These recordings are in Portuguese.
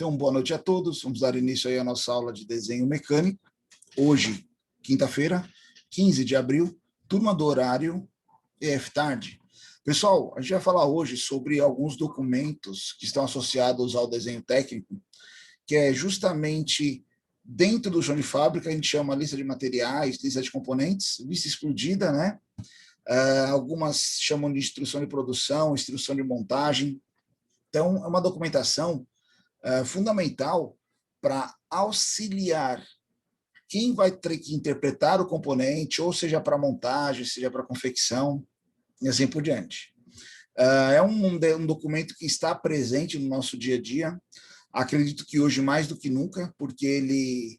Então, boa noite a todos. Vamos dar início aí à nossa aula de desenho mecânico. Hoje, quinta-feira, 15 de abril, turma do horário EF-Tarde. Pessoal, a gente vai falar hoje sobre alguns documentos que estão associados ao desenho técnico, que é justamente dentro do chão de fábrica, a gente chama lista de materiais, lista de componentes, lista explodida, né? Algumas chamam de instrução de produção, instrução de montagem. Então, é uma documentação fundamental para auxiliar quem vai ter que interpretar o componente, ou seja para montagem, seja para confecção, e assim por diante. É um documento que está presente no nosso dia a dia, acredito que hoje mais do que nunca, porque ele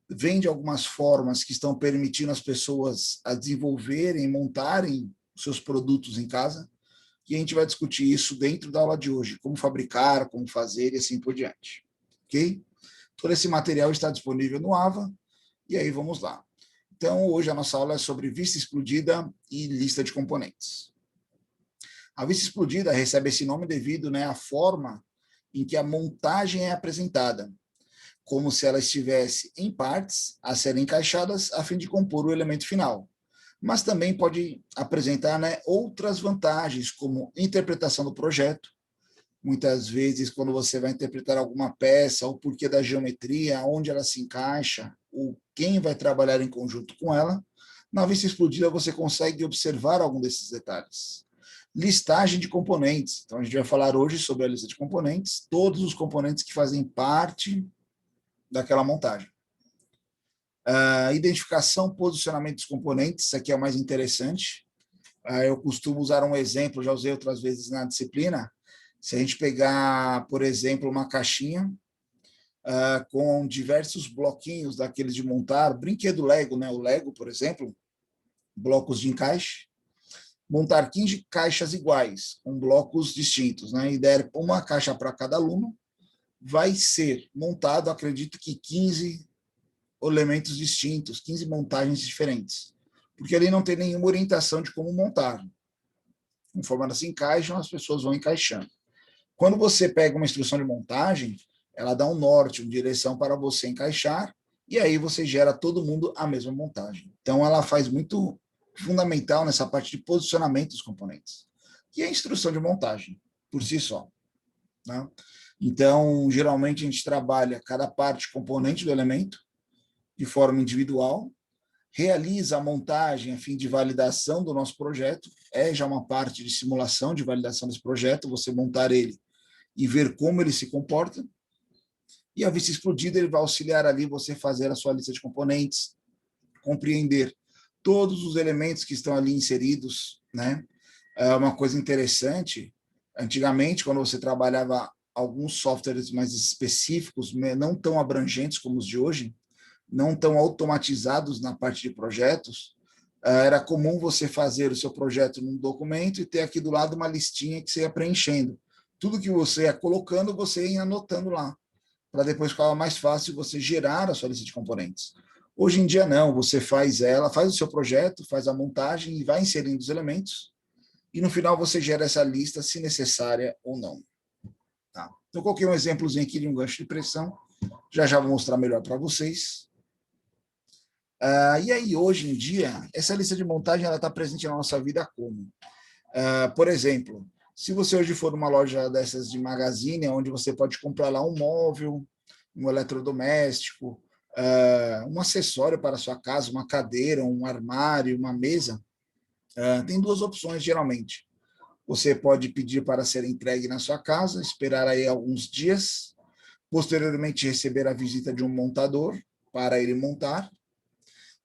vem de algumas formas que estão permitindo as pessoas a desenvolverem, montarem seus produtos em casa, e a gente vai discutir isso dentro da aula de hoje, como fabricar, como fazer e assim por diante. Ok? Todo esse material está disponível no AVA, e aí vamos lá. Então, hoje a nossa aula é sobre vista explodida e lista de componentes. A vista explodida recebe esse nome devido, né, à forma em que a montagem é apresentada, como se ela estivesse em partes a serem encaixadas a fim de compor o elemento final. Mas também pode apresentar, né, outras vantagens, como interpretação do projeto. Muitas vezes, quando você vai interpretar alguma peça, o porquê da geometria, onde ela se encaixa, quem vai trabalhar em conjunto com ela, na vista explodida você consegue observar algum desses detalhes. Listagem de componentes. Então, a gente vai falar hoje sobre a lista de componentes, todos os componentes que fazem parte daquela montagem. Identificação, posicionamento dos componentes, isso aqui é o mais interessante. Eu costumo usar um exemplo, já usei outras vezes na disciplina. Se a gente pegar, por exemplo, uma caixinha com diversos bloquinhos daqueles de montar, brinquedo Lego, né? O Lego, por exemplo, blocos de encaixe, montar 15 caixas iguais, com blocos distintos, né? E der uma caixa para cada aluno, vai ser montado, acredito que 15 elementos distintos, 15 montagens diferentes, porque ali não tem nenhuma orientação de como montar. Conforme elas se encaixam, as pessoas vão encaixando. Quando você pega uma instrução de montagem, ela dá um norte, uma direção para você encaixar, e aí você gera todo mundo a mesma montagem. Então, ela faz muito fundamental nessa parte de posicionamento dos componentes, que é a instrução de montagem, por si só. Né? Então, geralmente, a gente trabalha cada parte componente do elemento, de forma individual, realiza a montagem a fim de validação do nosso projeto, é já uma parte de simulação de validação desse projeto, você montar ele e ver como ele se comporta, e a vista explodida ele vai auxiliar ali você fazer a sua lista de componentes, compreender todos os elementos que estão ali inseridos, né? É uma coisa interessante, antigamente, quando você trabalhava alguns softwares mais específicos, não tão abrangentes como os de hoje, não tão automatizados na parte de projetos, era comum você fazer o seu projeto num documento e ter aqui do lado uma listinha que você ia preenchendo. Tudo que você ia colocando, você ia anotando lá, para depois ficar mais fácil você gerar a sua lista de componentes. Hoje em dia não, você faz o seu projeto, faz a montagem e vai inserindo os elementos, e no final você gera essa lista, se necessária ou não. Tá. Então, eu coloquei um exemplozinho aqui de um gancho de pressão, já vou mostrar melhor para vocês. E aí, hoje em dia, essa lista de montagem está presente na nossa vida como? Por exemplo, se você hoje for numa loja dessas de magazine, onde você pode comprar lá um móvel, um eletrodoméstico, um acessório para a sua casa, uma cadeira, um armário, uma mesa, tem duas opções, geralmente. Você pode pedir para ser entregue na sua casa, esperar aí alguns dias, posteriormente receber a visita de um montador para ele montar,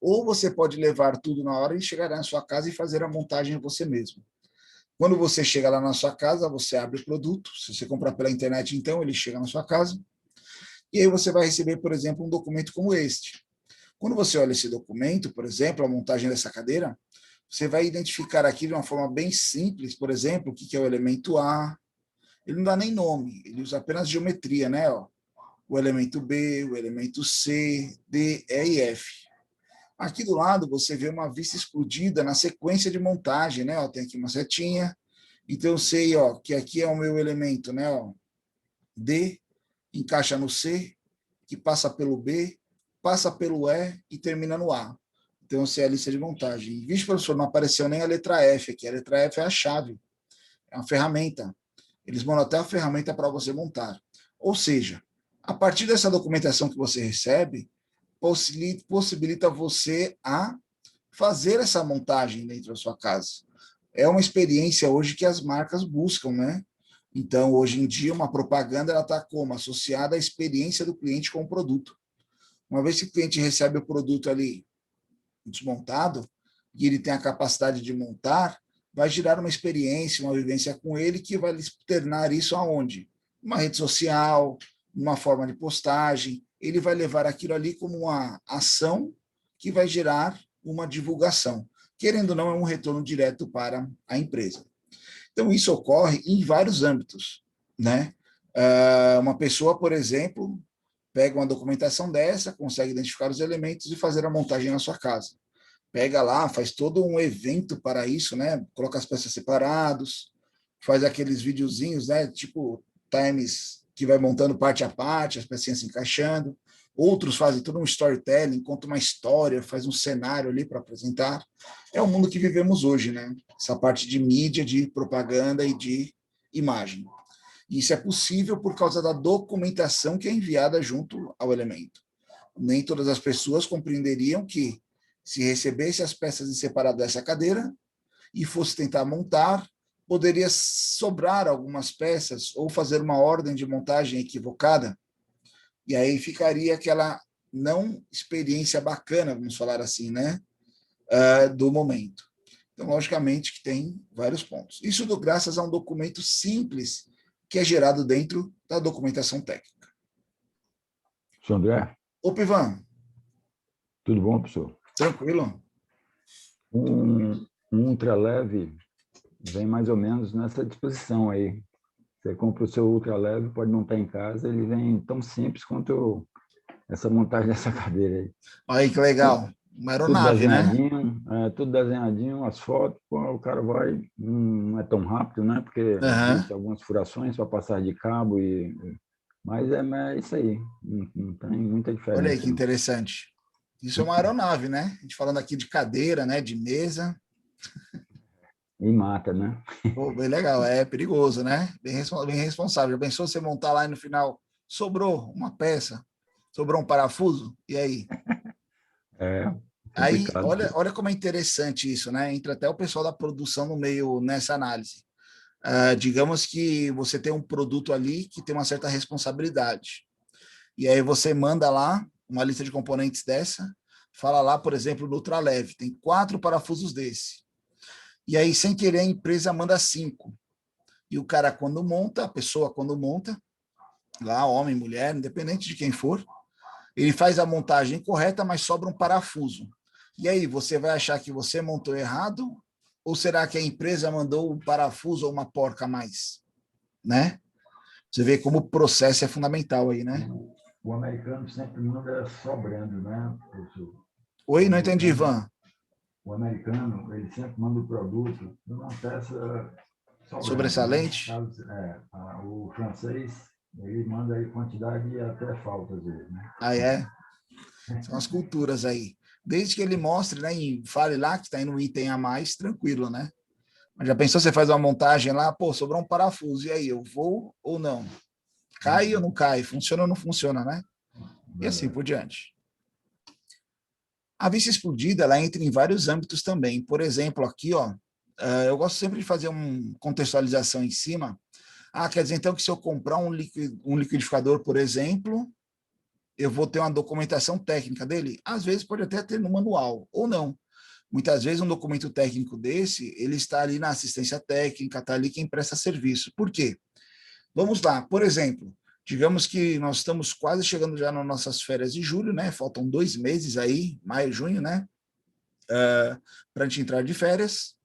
ou você pode levar tudo na hora e chegar na sua casa e fazer a montagem você mesmo. Quando você chega lá na sua casa, você abre o produto, se você comprar pela internet, então, ele chega na sua casa, e aí você vai receber, por exemplo, um documento como este. Quando você olha esse documento, por exemplo, a montagem dessa cadeira, você vai identificar aqui de uma forma bem simples, por exemplo, o que é o elemento A, ele não dá nem nome, ele usa apenas geometria, né? O elemento B, o elemento C, D, E e F. Aqui do lado você vê uma vista explodida na sequência de montagem, né? Tem aqui uma setinha, então eu sei que aqui é o meu elemento, né? D, encaixa no C, que passa pelo B, passa pelo E e termina no A. Então, essa é a lista de montagem. Vixe, professor, não apareceu nem a letra F aqui. A letra F é a chave, é uma ferramenta. Eles mandam até a ferramenta para você montar. Ou seja, a partir dessa documentação que você recebe, possibilita você a fazer essa montagem dentro da sua casa. É uma experiência hoje que as marcas buscam, né? Então, hoje em dia, uma propaganda ela está como? Associada à experiência do cliente com o produto. Uma vez que o cliente recebe o produto ali desmontado, e ele tem a capacidade de montar, vai gerar uma experiência, uma vivência com ele, que vai externar isso aonde? Uma rede social, uma forma de postagem, ele vai levar aquilo ali como uma ação que vai gerar uma divulgação. Querendo ou não, é um retorno direto para a empresa. Então, isso ocorre em vários âmbitos, né? Uma pessoa, por exemplo, pega uma documentação dessa, consegue identificar os elementos e fazer a montagem na sua casa. Pega lá, faz todo um evento para isso, né? Coloca as peças separados, faz aqueles videozinhos, né? Tipo times que vai montando parte a parte, as pecinhas se encaixando. Outros fazem todo um storytelling, conta uma história, faz um cenário ali para apresentar. É o mundo que vivemos hoje, né? Essa parte de mídia, de propaganda e de imagem. Isso é possível por causa da documentação que é enviada junto ao elemento. Nem todas as pessoas compreenderiam que, se recebesse as peças em separado dessa cadeira e fosse tentar montar, poderia sobrar algumas peças ou fazer uma ordem de montagem equivocada, e aí ficaria aquela não experiência bacana, vamos falar assim, né, do momento. Então, logicamente, que tem vários pontos. Isso graças a um documento simples que é gerado dentro da documentação técnica. Senhor André? Ô, Pivan. Tudo bom, professor? Tranquilo. Um ultraleve vem mais ou menos nessa disposição aí. Você compra o seu ultraleve, pode montar em casa, ele vem tão simples quanto essa montagem dessa cadeira aí. Aí, que legal. Uma Tudo aeronave, né? tudo desenhadinho, as fotos, o cara vai, não é tão rápido, né? Porque existem algumas furações para passar de cabo, mas é isso aí, não tem muita Olha aí diferença. que interessante. Isso é uma aeronave, né? A gente falando aqui de cadeira, né? De mesa. E mata, né? Pô, bem legal, é perigoso, né? Bem responsável. Já pensou você montar lá e no final sobrou uma peça, sobrou um parafuso? E aí? É Aí, complicado. olha como é interessante isso, né? Entra até o pessoal da produção no meio nessa análise. Digamos que você tem um produto ali que tem uma certa responsabilidade. E aí você manda lá uma lista de componentes dessa, fala lá, por exemplo, no ultraleve, tem 4 parafusos desse. E aí, sem querer, a empresa manda 5. E o cara, quando monta, a pessoa, quando monta, lá, homem, mulher, independente de quem for, ele faz a montagem correta, mas sobra um parafuso. E aí, você vai achar que você montou errado? Ou será que a empresa mandou um parafuso ou uma porca a mais? Né? Você vê como o processo é fundamental aí, né? O americano sempre manda sobrando, né, professor? Oi, não entendi, Ivan. O americano, ele sempre manda o produto numa peça sobrando, né? Sobressalente? O francês, ele manda aí quantidade e até falta, às vezes, né? Ah, é? São as culturas aí. Desde que ele mostre, né, e fale lá que está indo um item a mais, tranquilo, né? Mas já pensou, você faz uma montagem lá, pô, sobrou um parafuso, e aí, eu vou ou não? Cai ou não cai? Funciona ou não funciona, né? E assim por diante. A vista explodida, ela entra em vários âmbitos também. Por exemplo, aqui, ó, eu gosto sempre de fazer uma contextualização em cima. Quer dizer, então, que se eu comprar um liquidificador, por exemplo, eu vou ter uma documentação técnica dele? Às vezes pode até ter no manual, ou não. Muitas vezes um documento técnico desse, ele está ali na assistência técnica, está ali quem presta serviço. Por quê? Vamos lá, por exemplo, digamos que nós estamos quase chegando já nas nossas férias de julho, né? Faltam 2 meses aí, maio, junho, né? Para a gente entrar de férias.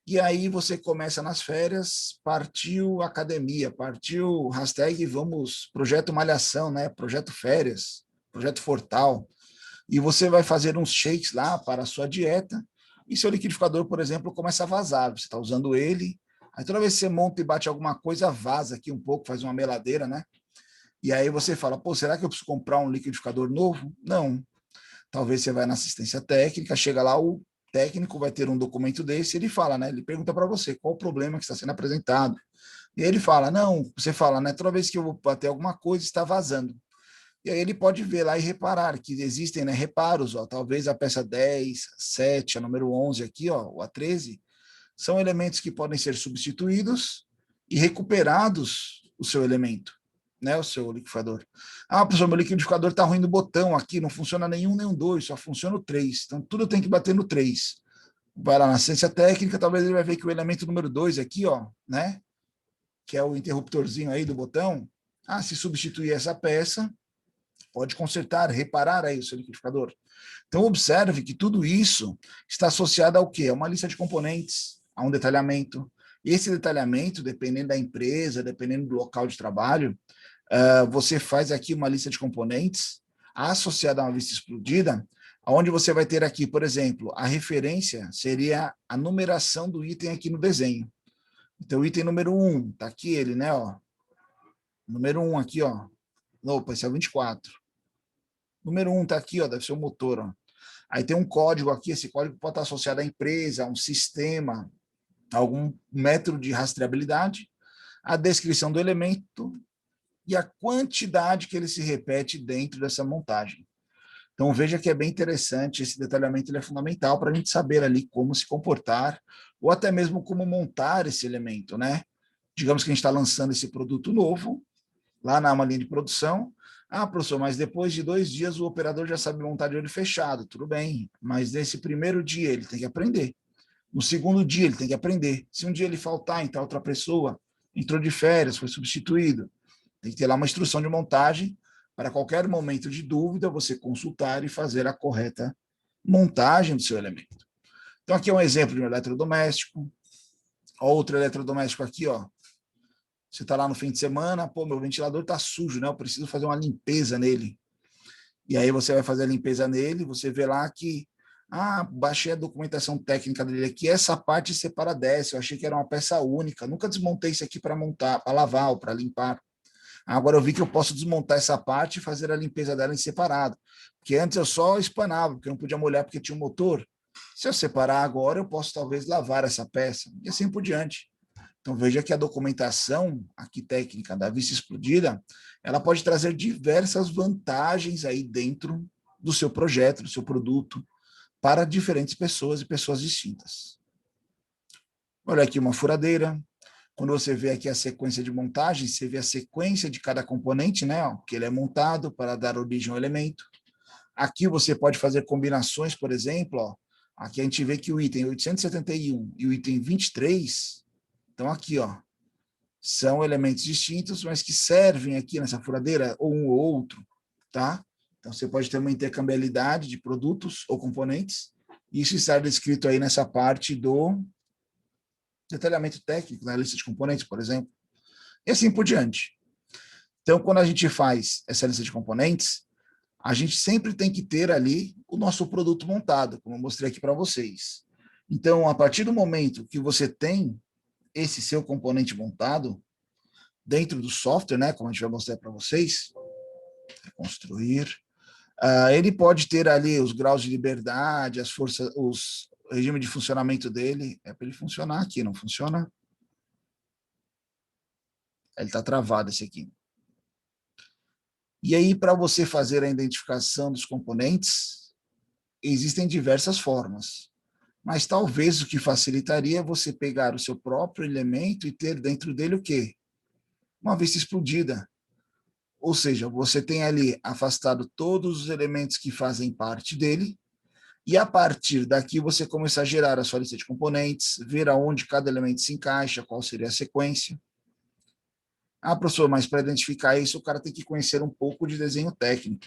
E aí você começa nas férias, partiu academia, partiu hashtag vamos, projeto malhação, né? Projeto férias, projeto Fortal. E você vai fazer uns shakes lá para a sua dieta, e seu liquidificador, por exemplo, começa a vazar. Você está usando ele, aí toda vez que você monta e bate alguma coisa, vaza aqui um pouco, faz uma meladeira, né? E aí você fala, pô, será que eu preciso comprar um liquidificador novo? Não. Talvez você vai na assistência técnica, chega lá, o técnico vai ter um documento desse, ele fala, né? Ele pergunta para você qual o problema que está sendo apresentado. E ele fala, não, você fala, né? Toda vez que eu vou bater alguma coisa, está vazando. E aí ele pode ver lá e reparar que existem, né, reparos, ó, talvez a peça 10, 7, a número 11 aqui, ó, ou a 13, são elementos que podem ser substituídos e recuperados o seu elemento, né, o seu liquidificador. Ah, professor, meu liquidificador está ruim no botão aqui, não funciona nenhum nem o 2, só funciona o 3. Então, tudo tem que bater no 3. Vai lá na ciência técnica, talvez ele vai ver que o elemento número 2 aqui, ó, né, que é o interruptorzinho aí do botão, se substituir essa peça, pode consertar, reparar aí o seu liquidificador. Então, observe que tudo isso está associado ao quê? A uma lista de componentes, a um detalhamento. E esse detalhamento, dependendo da empresa, dependendo do local de trabalho, você faz aqui uma lista de componentes associada a uma lista explodida, onde você vai ter aqui, por exemplo, a referência seria a numeração do item aqui no desenho. Então, o item número 1, está aqui ele, né? Ó. Número 1 aqui, ó. Opa, esse é o 24. Número 1 está aqui, ó, deve ser o motor. Ó. Aí tem um código aqui, esse código pode estar associado à empresa, a um sistema, a algum método de rastreabilidade, a descrição do elemento e a quantidade que ele se repete dentro dessa montagem. Então veja que é bem interessante, esse detalhamento ele é fundamental para a gente saber ali como se comportar, ou até mesmo como montar esse elemento, né? Digamos que a gente está lançando esse produto novo, lá na uma linha de produção. Ah, professor, mas depois de 2 dias o operador já sabe montar de olho fechado. Tudo bem, mas nesse primeiro dia ele tem que aprender. No segundo dia ele tem que aprender. Se um dia ele faltar, então outra pessoa entrou de férias, foi substituído. Tem que ter lá uma instrução de montagem para qualquer momento de dúvida você consultar e fazer a correta montagem do seu elemento. Então aqui é um exemplo de um eletrodoméstico. Outro eletrodoméstico aqui, ó. Você está lá no fim de semana, pô, meu ventilador está sujo, né? Eu preciso fazer uma limpeza nele. E aí você vai fazer a limpeza nele, você vê lá que, baixei a documentação técnica dele aqui, essa parte separa dessa, eu achei que era uma peça única, nunca desmontei isso aqui para montar, para lavar ou para limpar. Agora eu vi que eu posso desmontar essa parte e fazer a limpeza dela em separado. Porque antes eu só espanava, porque eu não podia molhar porque tinha um motor. Se eu separar agora, eu posso talvez lavar essa peça, e assim por diante. Então, veja que a documentação aqui técnica da vista explodida, ela pode trazer diversas vantagens aí dentro do seu projeto, do seu produto, para diferentes pessoas e pessoas distintas. Olha aqui uma furadeira. Quando você vê aqui a sequência de montagem, você vê a sequência de cada componente, né, ó, que ele é montado para dar origem ao elemento. Aqui você pode fazer combinações, por exemplo, ó, aqui a gente vê que o item 871 e o item 23, então aqui, ó, são elementos distintos, mas que servem aqui nessa furadeira, ou um ou outro, tá? Então, você pode ter uma intercambiabilidade de produtos ou componentes, e isso está descrito aí nessa parte do detalhamento técnico, na lista de componentes, por exemplo, e assim por diante. Então, quando a gente faz essa lista de componentes, a gente sempre tem que ter ali o nosso produto montado, como eu mostrei aqui para vocês. Então, a partir do momento que você tem esse seu componente montado, dentro do software, né, como a gente vai mostrar para vocês, construir, ele pode ter ali os graus de liberdade, as forças, o regime de funcionamento dele, é para ele funcionar aqui, não funciona? Ele está travado esse aqui. E aí, para você fazer a identificação dos componentes, existem diversas formas. Mas talvez o que facilitaria é você pegar o seu próprio elemento e ter dentro dele o quê? Uma vista explodida. Ou seja, você tem ali afastado todos os elementos que fazem parte dele, e a partir daqui você começa a gerar a sua lista de componentes, ver aonde cada elemento se encaixa, qual seria a sequência. Professor, mas para identificar isso, o cara tem que conhecer um pouco de desenho técnico.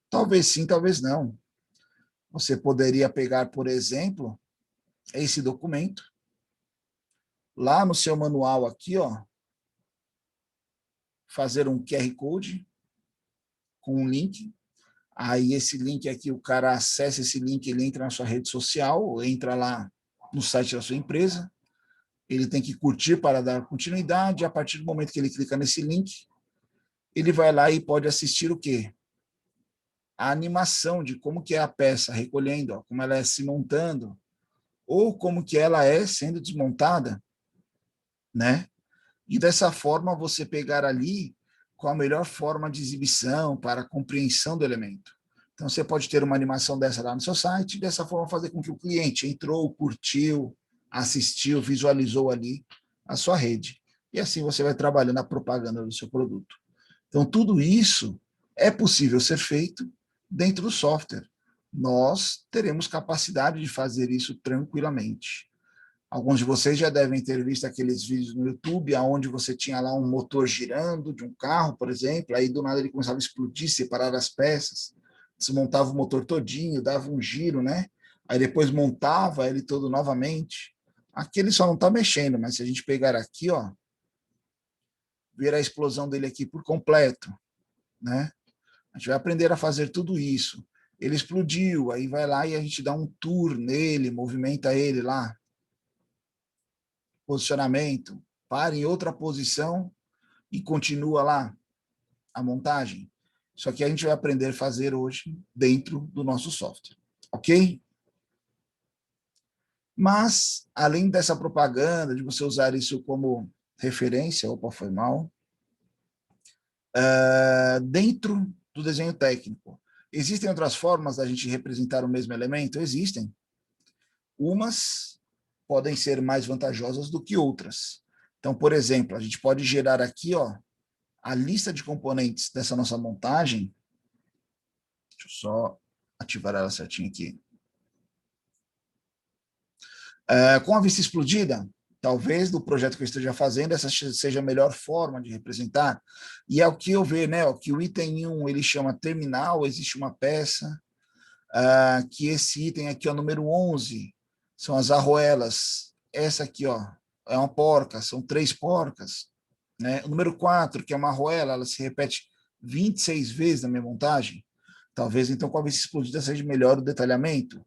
Talvez sim, talvez não. Você poderia pegar, por exemplo, esse documento, lá no seu manual aqui, ó, fazer um QR Code com um link. Aí esse link aqui, o cara acessa esse link, ele entra na sua rede social, entra lá no site da sua empresa, ele tem que curtir para dar continuidade, a partir do momento que ele clica nesse link, ele vai lá e pode assistir o quê? A animação de como que é a peça recolhendo, ó, como ela é se montando, ou como que ela é sendo desmontada, né? E dessa forma você pegar ali qual a melhor forma de exibição para a compreensão do elemento. Então você pode ter uma animação dessa lá no seu site, e dessa forma fazer com que o cliente entrou, curtiu, assistiu, visualizou ali a sua rede. E assim você vai trabalhando a propaganda do seu produto. Então tudo isso é possível ser feito dentro do software. Nós teremos capacidade de fazer isso tranquilamente. Alguns de vocês já devem ter visto aqueles vídeos no YouTube, onde você tinha lá um motor girando de um carro, por exemplo, aí do nada ele começava a explodir, separar as peças, desmontava o motor todinho, dava um giro, né? Aí depois montava ele todo novamente. Aqui ele só não está mexendo, mas se a gente pegar aqui, ó, ver a explosão dele aqui por completo, né? A gente vai aprender a fazer tudo isso. Ele explodiu, aí vai lá e a gente dá um tour nele, movimenta ele lá, posicionamento, para em outra posição e continua lá a montagem. Isso aqui a gente vai aprender a fazer hoje dentro do nosso software, ok? Mas, além dessa propaganda, de você usar isso como referência, opa, foi mal, dentro do desenho técnico, existem outras formas da gente representar o mesmo elemento? Existem. Umas podem ser mais vantajosas do que outras. Então, por exemplo, a gente pode gerar aqui, ó, a lista de componentes dessa nossa montagem. Deixa eu só ativar ela certinho aqui. Com a vista explodida, talvez do projeto que eu esteja fazendo, essa seja a melhor forma de representar. E é o que eu vejo, né? Que o item 1 ele chama terminal, existe uma peça, que esse item aqui, ó, número 11, são as arruelas. Essa aqui, ó, é uma porca, são 3 porcas. Né? O número 4, que é uma arruela, ela se repete 26 vezes na minha montagem. Talvez, então, com a vista explodida seja melhor o detalhamento.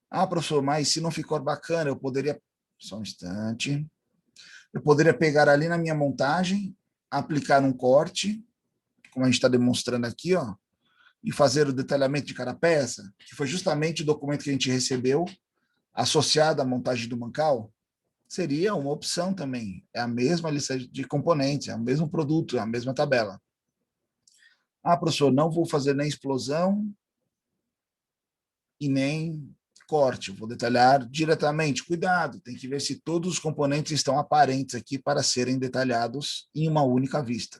Ah, professor, mas se não ficou bacana, eu poderia... Só um instante. Eu poderia pegar ali na minha montagem, aplicar um corte, como a gente está demonstrando aqui, ó, e fazer o detalhamento de cada peça, que foi justamente o documento que a gente recebeu, associado à montagem do Mancal, seria uma opção também. É a mesma lista de componentes, é o mesmo produto, é a mesma tabela. Ah, professor, não vou fazer nem explosão e nem corte, vou detalhar diretamente. Cuidado, tem que ver se todos os componentes estão aparentes aqui para serem detalhados em uma única vista.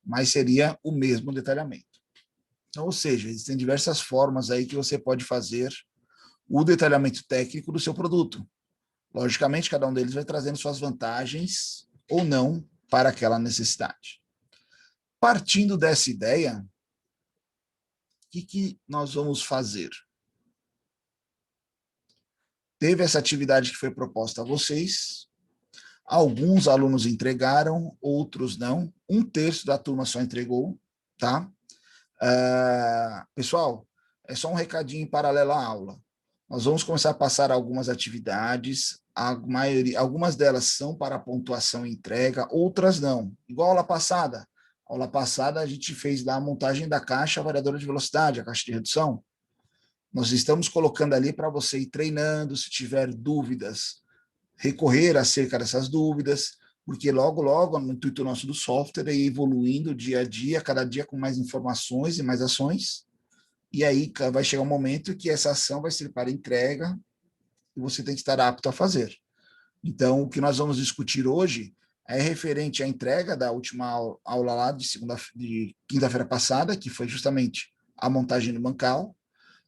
Mas seria o mesmo detalhamento. Então, ou seja, existem diversas formas aí que você pode fazer o detalhamento técnico do seu produto. Logicamente, cada um deles vai trazendo suas vantagens ou não para aquela necessidade. Partindo dessa ideia, o que nós vamos fazer? Teve essa atividade que foi proposta a vocês, alguns alunos entregaram, outros não, 1/3 da turma só entregou, tá? Pessoal, é só um recadinho em paralelo à aula. Nós vamos começar a passar algumas atividades, algumas delas são para pontuação e entrega, outras não. Igual a aula passada. A aula passada a gente fez lá a montagem da caixa variadora de velocidade, a caixa de redução. Nós estamos colocando ali para você ir treinando, se tiver dúvidas, recorrer acerca dessas dúvidas, porque logo, logo, no intuito nosso do software é ir evoluindo dia a dia, cada dia com mais informações e mais ações, e aí vai chegar um momento que essa ação vai ser para entrega e você tem que estar apto a fazer. Então, o que nós vamos discutir hoje é referente à entrega da última aula lá de quinta-feira passada, que foi justamente a montagem do bancal.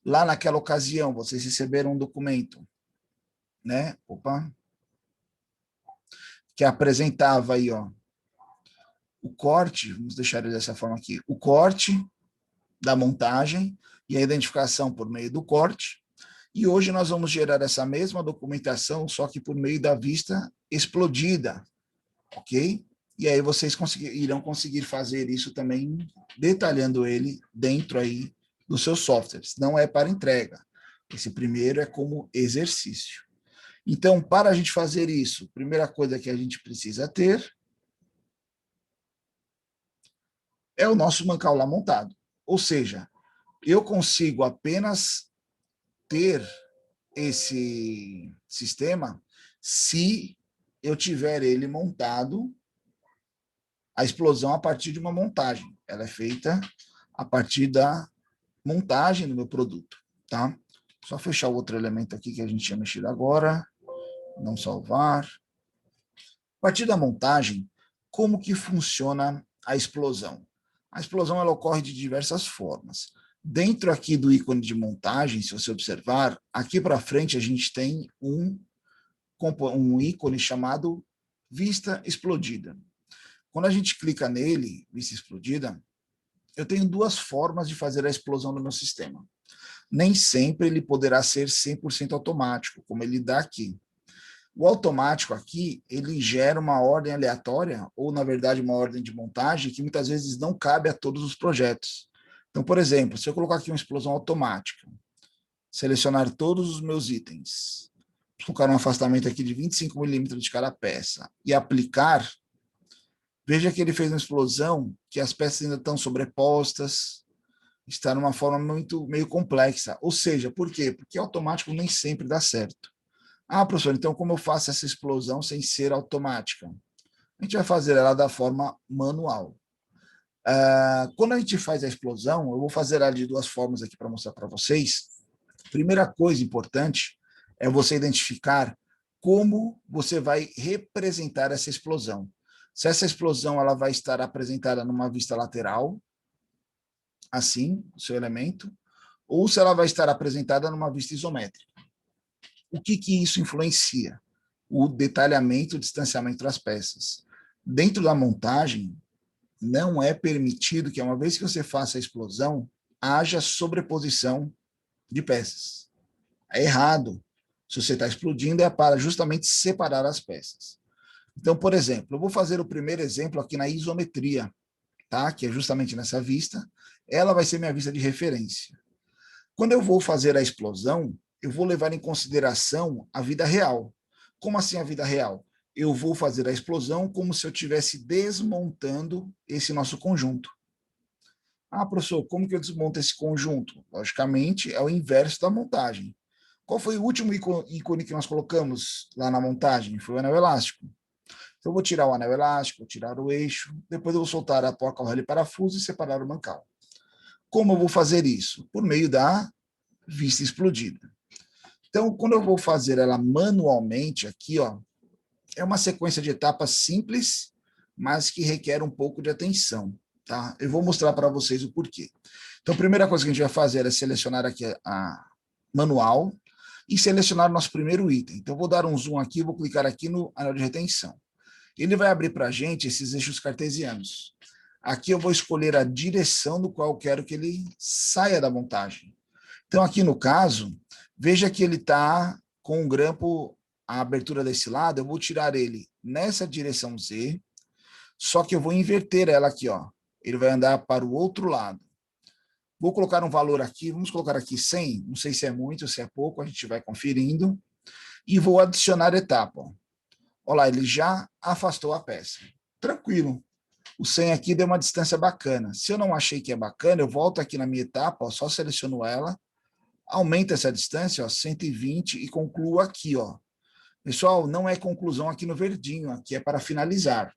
Lá naquela ocasião, vocês receberam um documento, né? Que apresentava aí, ó, o corte, vamos deixar ele dessa forma aqui, o corte da montagem e a identificação por meio do corte. E hoje nós vamos gerar essa mesma documentação, só que por meio da vista explodida, ok? E aí vocês irão conseguir fazer isso também, detalhando ele dentro aí dos seus softwares. Não é para entrega. Esse primeiro é como exercício. Então, para a gente fazer isso, primeira coisa que a gente precisa ter é o nosso mancal lá montado. Ou seja, eu consigo apenas ter esse sistema se eu tiver ele montado, a explosão a partir de uma montagem. Ela é feita a partir da montagem do meu produto, tá? Só fechar o outro elemento aqui que a gente tinha mexido agora, não salvar. A partir da montagem, como que funciona a explosão? A explosão ela ocorre de diversas formas. Dentro aqui do ícone de montagem, se você observar, aqui para frente a gente tem um ícone chamado vista explodida. Quando a gente clica nele, vista explodida, eu tenho duas formas de fazer a explosão do meu sistema. Nem sempre ele poderá ser 100% automático, como ele dá aqui. O automático aqui, ele gera uma ordem aleatória, ou na verdade uma ordem de montagem, que muitas vezes não cabe a todos os projetos. Então, por exemplo, se eu colocar aqui uma explosão automática, selecionar todos os meus itens, colocar um afastamento aqui de 25 milímetros de cada peça e aplicar, veja que ele fez uma explosão que as peças ainda estão sobrepostas, está numa forma meio complexa. Ou seja, por quê? Porque automático nem sempre dá certo. Ah, professor, então como eu faço essa explosão sem ser automática? A gente vai fazer ela da forma manual. Quando a gente faz a explosão, eu vou fazer ela de duas formas aqui para mostrar para vocês. Primeira coisa importante é você identificar como você vai representar essa explosão. Se essa explosão ela vai estar apresentada numa vista lateral, assim, o seu elemento, ou se ela vai estar apresentada numa vista isométrica. O que isso influencia? O detalhamento, o distanciamento das peças. Dentro da montagem, não é permitido que, uma vez que você faça a explosão, haja sobreposição de peças. É errado. Se você está explodindo, é para justamente separar as peças. Então, por exemplo, eu vou fazer o primeiro exemplo aqui na isometria, tá? Que é justamente nessa vista. Ela vai ser minha vista de referência. Quando eu vou fazer a explosão, eu vou levar em consideração a vida real. Como assim a vida real? Eu vou fazer a explosão como se eu estivesse desmontando esse nosso conjunto. Ah, professor, como que eu desmonto esse conjunto? Logicamente, é o inverso da montagem. Qual foi o último ícone que nós colocamos lá na montagem? Foi o anel elástico. Então, eu vou tirar o anel elástico, vou tirar o eixo, depois eu vou soltar a porca, o rele parafuso e separar o mancal. Como eu vou fazer isso? Por meio da vista explodida. Então, quando eu vou fazer ela manualmente aqui, ó, é uma sequência de etapas simples, mas que requer um pouco de atenção, tá? Eu vou mostrar para vocês o porquê. Então, a primeira coisa que a gente vai fazer é selecionar aqui a manual e selecionar o nosso primeiro item. Então, eu vou dar um zoom aqui, vou clicar aqui no anel de retenção. Ele vai abrir para a gente esses eixos cartesianos. Aqui eu vou escolher a direção do qual eu quero que ele saia da montagem. Então, aqui no caso, veja que ele está com o grampo, a abertura desse lado, eu vou tirar ele nessa direção Z, só que eu vou inverter ela aqui, ó. Ele vai andar para o outro lado. Vou colocar um valor aqui, vamos colocar aqui 100, não sei se é muito ou se é pouco, a gente vai conferindo. E vou adicionar etapa. Ó. Olha lá, ele já afastou a peça. Tranquilo. O 100 aqui deu uma distância bacana. Se eu não achei que é bacana, eu volto aqui na minha etapa, ó, só seleciono ela, aumenta essa distância, ó, 120 e concluo aqui, ó. Pessoal, não é conclusão aqui no verdinho, aqui é para finalizar,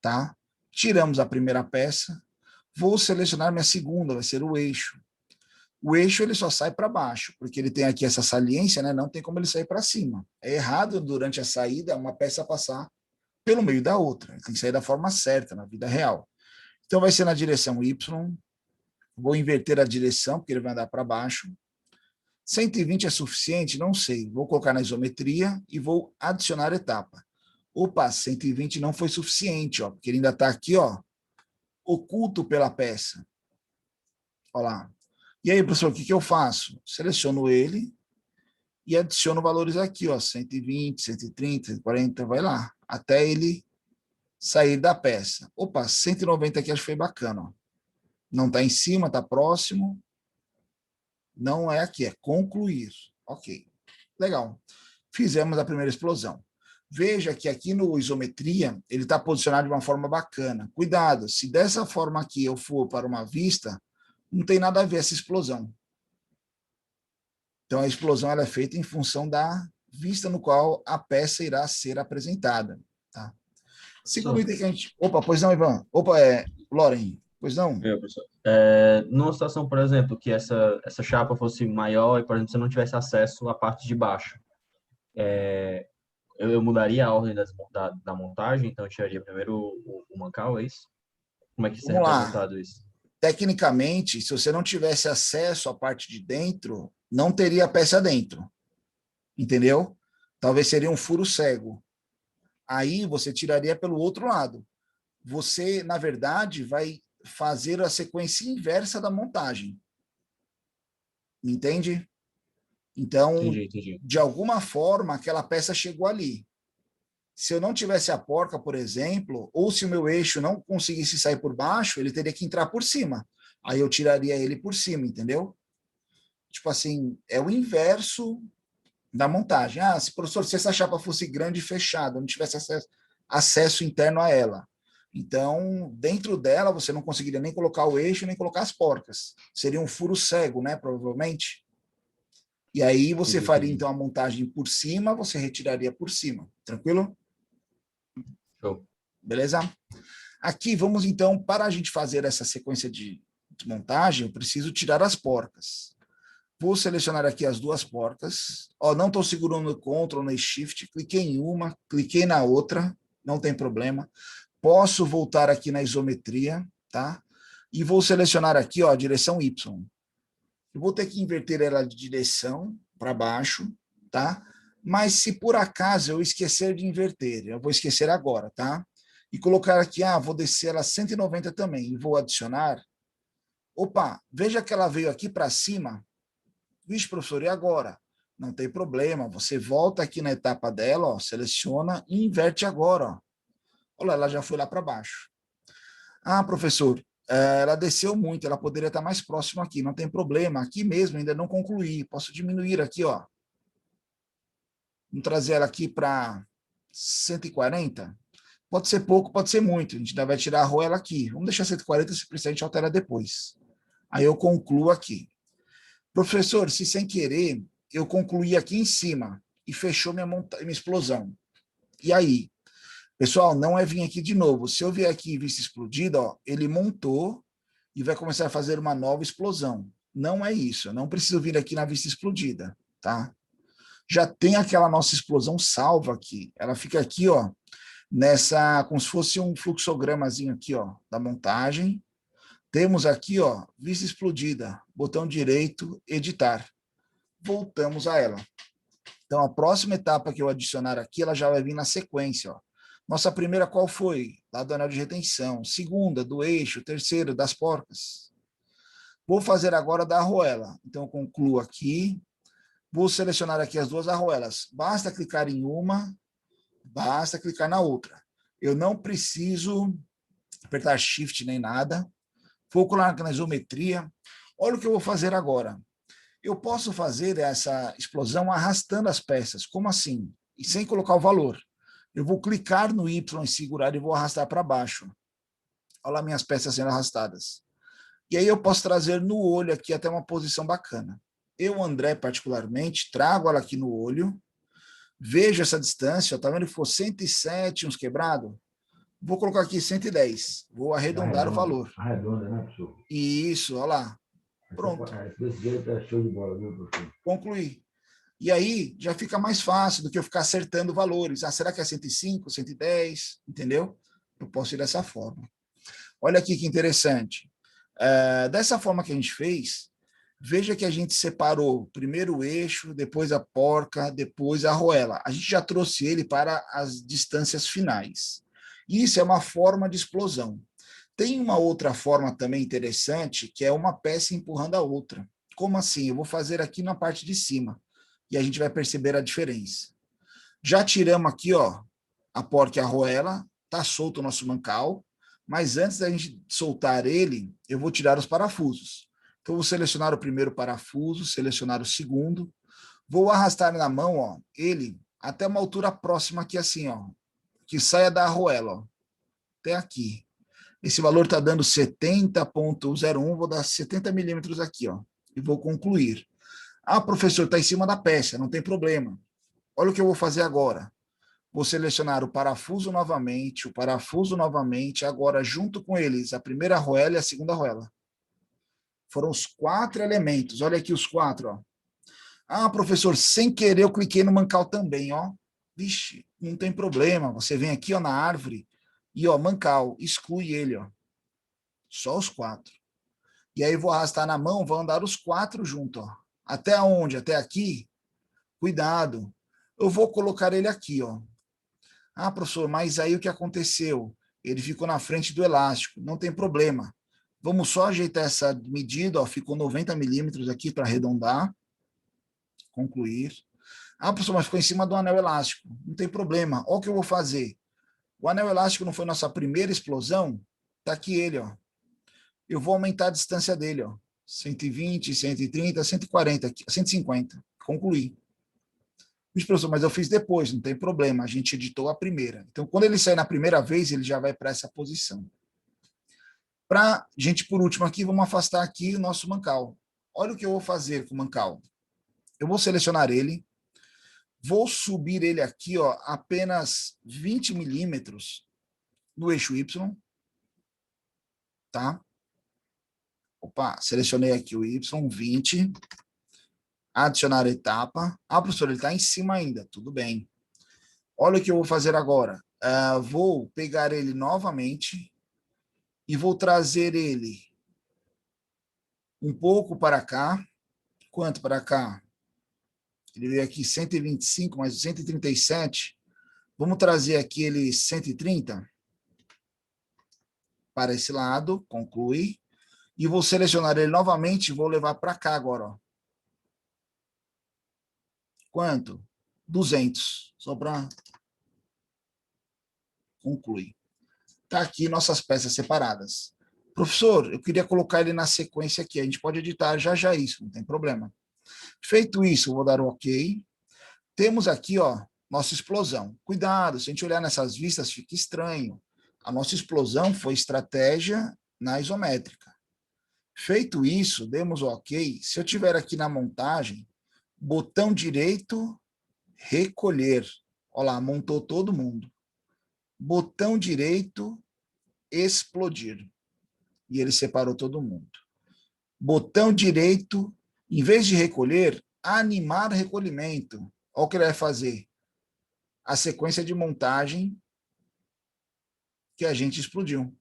tá? Tiramos a primeira peça, vou selecionar minha segunda, vai ser o eixo. O eixo ele só sai para baixo, porque ele tem aqui essa saliência, né? Não tem como ele sair para cima. É errado durante a saída uma peça passar pelo meio da outra. Ele tem que sair da forma certa, na vida real. Então vai ser na direção Y, vou inverter a direção, porque ele vai andar para baixo. 120 é suficiente? Não sei. Vou colocar na isometria e vou adicionar etapa. Opa, 120 não foi suficiente, ó, porque ele ainda está aqui, ó, oculto pela peça. Olha lá. E aí, professor, o que eu faço? Seleciono ele e adiciono valores aqui, ó, 120, 130, 140, vai lá, até ele sair da peça. Opa, 190 aqui acho que foi bacana, ó. Não está em cima, está próximo. Não é aqui, é concluir. Ok, legal. Fizemos a primeira explosão. Veja que aqui no isometria, ele está posicionado de uma forma bacana. Cuidado, se dessa forma aqui eu for para uma vista, não tem nada a ver essa explosão. Então, a explosão ela é feita em função da vista no qual a peça irá ser apresentada. Tá? Segundo item que a gente... Opa, pois não, Ivan? Opa, Loren, pois não? Professor. Numa situação, por exemplo, que essa chapa fosse maior e, por exemplo, você não tivesse acesso à parte de baixo, eu mudaria a ordem da montagem, então eu tiraria primeiro o mancal, é isso? Como é que isso é Vamos lá. representado isso? Tecnicamente, se você não tivesse acesso à parte de dentro, não teria a peça dentro. Entendeu? Talvez seria um furo cego. Aí você tiraria pelo outro lado. Você, na verdade, vai fazer a sequência inversa da montagem. Entende? Então, Entendi. de alguma forma, aquela peça chegou ali. Se eu não tivesse a porca, por exemplo, ou se o meu eixo não conseguisse sair por baixo, ele teria que entrar por cima. Aí eu tiraria ele por cima, entendeu? Tipo assim, é o inverso da montagem. Ah, professor, se essa chapa fosse grande e fechada, não tivesse acesso interno a ela. Então, dentro dela, você não conseguiria nem colocar o eixo, nem colocar as porcas. Seria um furo cego, né, provavelmente. E aí você faria, então, a montagem por cima, você retiraria por cima. Tranquilo? Show. Beleza? Aqui, vamos, então, para a gente fazer essa sequência de montagem, eu preciso tirar as porcas. Vou selecionar aqui as duas porcas. Ó, não estou segurando o Ctrl nem Shift. Cliquei em uma, cliquei na outra. Não tem problema. Posso voltar aqui na isometria, tá? E vou selecionar aqui, ó, a direção Y. Eu vou ter que inverter ela de direção para baixo, tá? Mas se por acaso eu esquecer de inverter, eu vou esquecer agora, tá? E colocar aqui, vou descer ela 190 também e vou adicionar. Opa, veja que ela veio aqui para cima. Vixe, professor, e agora? Não tem problema, você volta aqui na etapa dela, ó, seleciona e inverte agora. Ó. Olha, ela já foi lá para baixo. Ah, professor, ela desceu muito, ela poderia estar mais próxima aqui, não tem problema. Aqui mesmo, ainda não concluí. Posso diminuir aqui, ó. Vamos trazer ela aqui para 140. Pode ser pouco, pode ser muito. A gente ainda vai tirar a arruela aqui. Vamos deixar 140, se precisar, a gente altera depois. Aí eu concluo aqui. Professor, se sem querer eu concluí aqui em cima e fechou minha explosão. E aí? Pessoal, não é vir aqui de novo. Se eu vier aqui e vista explodida, ó, ele montou e vai começar a fazer uma nova explosão. Não é isso. Eu não preciso vir aqui na vista explodida, tá? Já tem aquela nossa explosão salva aqui. Ela fica aqui, ó, nessa, como se fosse um fluxogramazinho aqui, ó, da montagem. Temos aqui, ó, vista explodida, botão direito, editar. Voltamos a ela. Então, a próxima etapa que eu adicionar aqui, ela já vai vir na sequência, ó. Nossa primeira qual foi? Lá do anel de retenção. Segunda, do eixo. Terceira, das porcas. Vou fazer agora da arruela. Então, eu concluo aqui. Vou selecionar aqui as duas arruelas. Basta clicar em uma, basta clicar na outra. Eu não preciso apertar Shift nem nada. Vou colar na isometria. Olha o que eu vou fazer agora. Eu posso fazer essa explosão arrastando as peças. Como assim? E sem colocar o valor. Eu vou clicar no Y e segurar e vou arrastar para baixo. Olha lá minhas peças sendo arrastadas. E aí eu posso trazer no olho aqui até uma posição bacana. Eu, André, particularmente, trago ela aqui no olho, vejo essa distância, tá vendo que for 107, uns quebrado? Vou colocar aqui 110. Vou arredondar o valor. Arredonda, né, professor? Isso, olha lá. Pronto. Desse jeito é show de bola, viu, professor? Concluí. E aí já fica mais fácil do que eu ficar acertando valores. Ah, será que é 105, 110? Entendeu? Eu posso ir dessa forma. Olha aqui que interessante. Dessa forma que a gente fez, veja que a gente separou primeiro o eixo, depois a porca, depois a arruela. A gente já trouxe ele para as distâncias finais. Isso é uma forma de explosão. Tem uma outra forma também interessante, que é uma peça empurrando a outra. Como assim? Eu vou fazer aqui na parte de cima. E a gente vai perceber a diferença. Já tiramos aqui, ó, a porca e a arruela, tá solto o nosso mancal, mas antes da gente soltar ele, eu vou tirar os parafusos. Então, eu vou selecionar o primeiro parafuso, selecionar o segundo, vou arrastar na mão, ó, ele até uma altura próxima aqui assim, ó, que saia da arruela, ó, até aqui. Esse valor está dando 70,01, vou dar 70 milímetros aqui, ó, e vou concluir. Ah, professor, está em cima da peça, não tem problema. Olha o que eu vou fazer agora. Vou selecionar o parafuso novamente, agora junto com eles, a primeira arruela e a segunda arruela. Foram os 4 elementos, olha aqui os 4, ó. Ah, professor, sem querer eu cliquei no mancal também, ó. Vixe, não tem problema, você vem aqui, ó, na árvore, e, ó, mancal, exclui ele, ó. Só os 4. E aí vou arrastar na mão, vou andar os 4 junto, ó. Até onde? Até aqui? Cuidado. Eu vou colocar ele aqui, ó. Ah, professor, mas aí o que aconteceu? Ele ficou na frente do elástico. Não tem problema. Vamos só ajeitar essa medida, ó. Ficou 90 milímetros aqui para arredondar. Concluir. Ah, professor, mas ficou em cima do anel elástico. Não tem problema. Olha o que eu vou fazer. O anel elástico não foi nossa primeira explosão? Tá aqui ele, ó. Eu vou aumentar a distância dele, ó. 120, 130, 140, 150. Concluí. Professor, mas eu fiz depois, não tem problema, a gente editou a primeira. Então, quando ele sair na primeira vez, ele já vai para essa posição. Para gente, por último aqui, vamos afastar aqui o nosso mancal. Olha o que eu vou fazer com o mancal. Eu vou selecionar ele, vou subir ele aqui, ó, apenas 20 milímetros no eixo Y, tá? Opa, selecionei aqui o Y, 20. Adicionar etapa. Ah, professor, ele está em cima ainda, tudo bem. Olha o que eu vou fazer agora. Vou pegar ele novamente e vou trazer ele um pouco para cá. Quanto para cá? Ele veio aqui 125, mais 137. Vamos trazer aqui ele 130 para esse lado, conclui. E vou selecionar ele novamente e vou levar para cá agora. Ó. Quanto? 200. Só para concluir. Está aqui nossas peças separadas. Professor, eu queria colocar ele na sequência aqui. A gente pode editar já já isso, não tem problema. Feito isso, eu vou dar o OK. Temos aqui, ó, nossa explosão. Cuidado, se a gente olhar nessas vistas, fica estranho. A nossa explosão foi estratégia na isométrica. Feito isso, demos o OK. Se eu tiver aqui na montagem, botão direito, recolher. Olha lá, montou todo mundo. Botão direito, explodir. E ele separou todo mundo. Botão direito, em vez de recolher, animar recolhimento. Olha o que ele vai fazer. A sequência de montagem que a gente explodiu.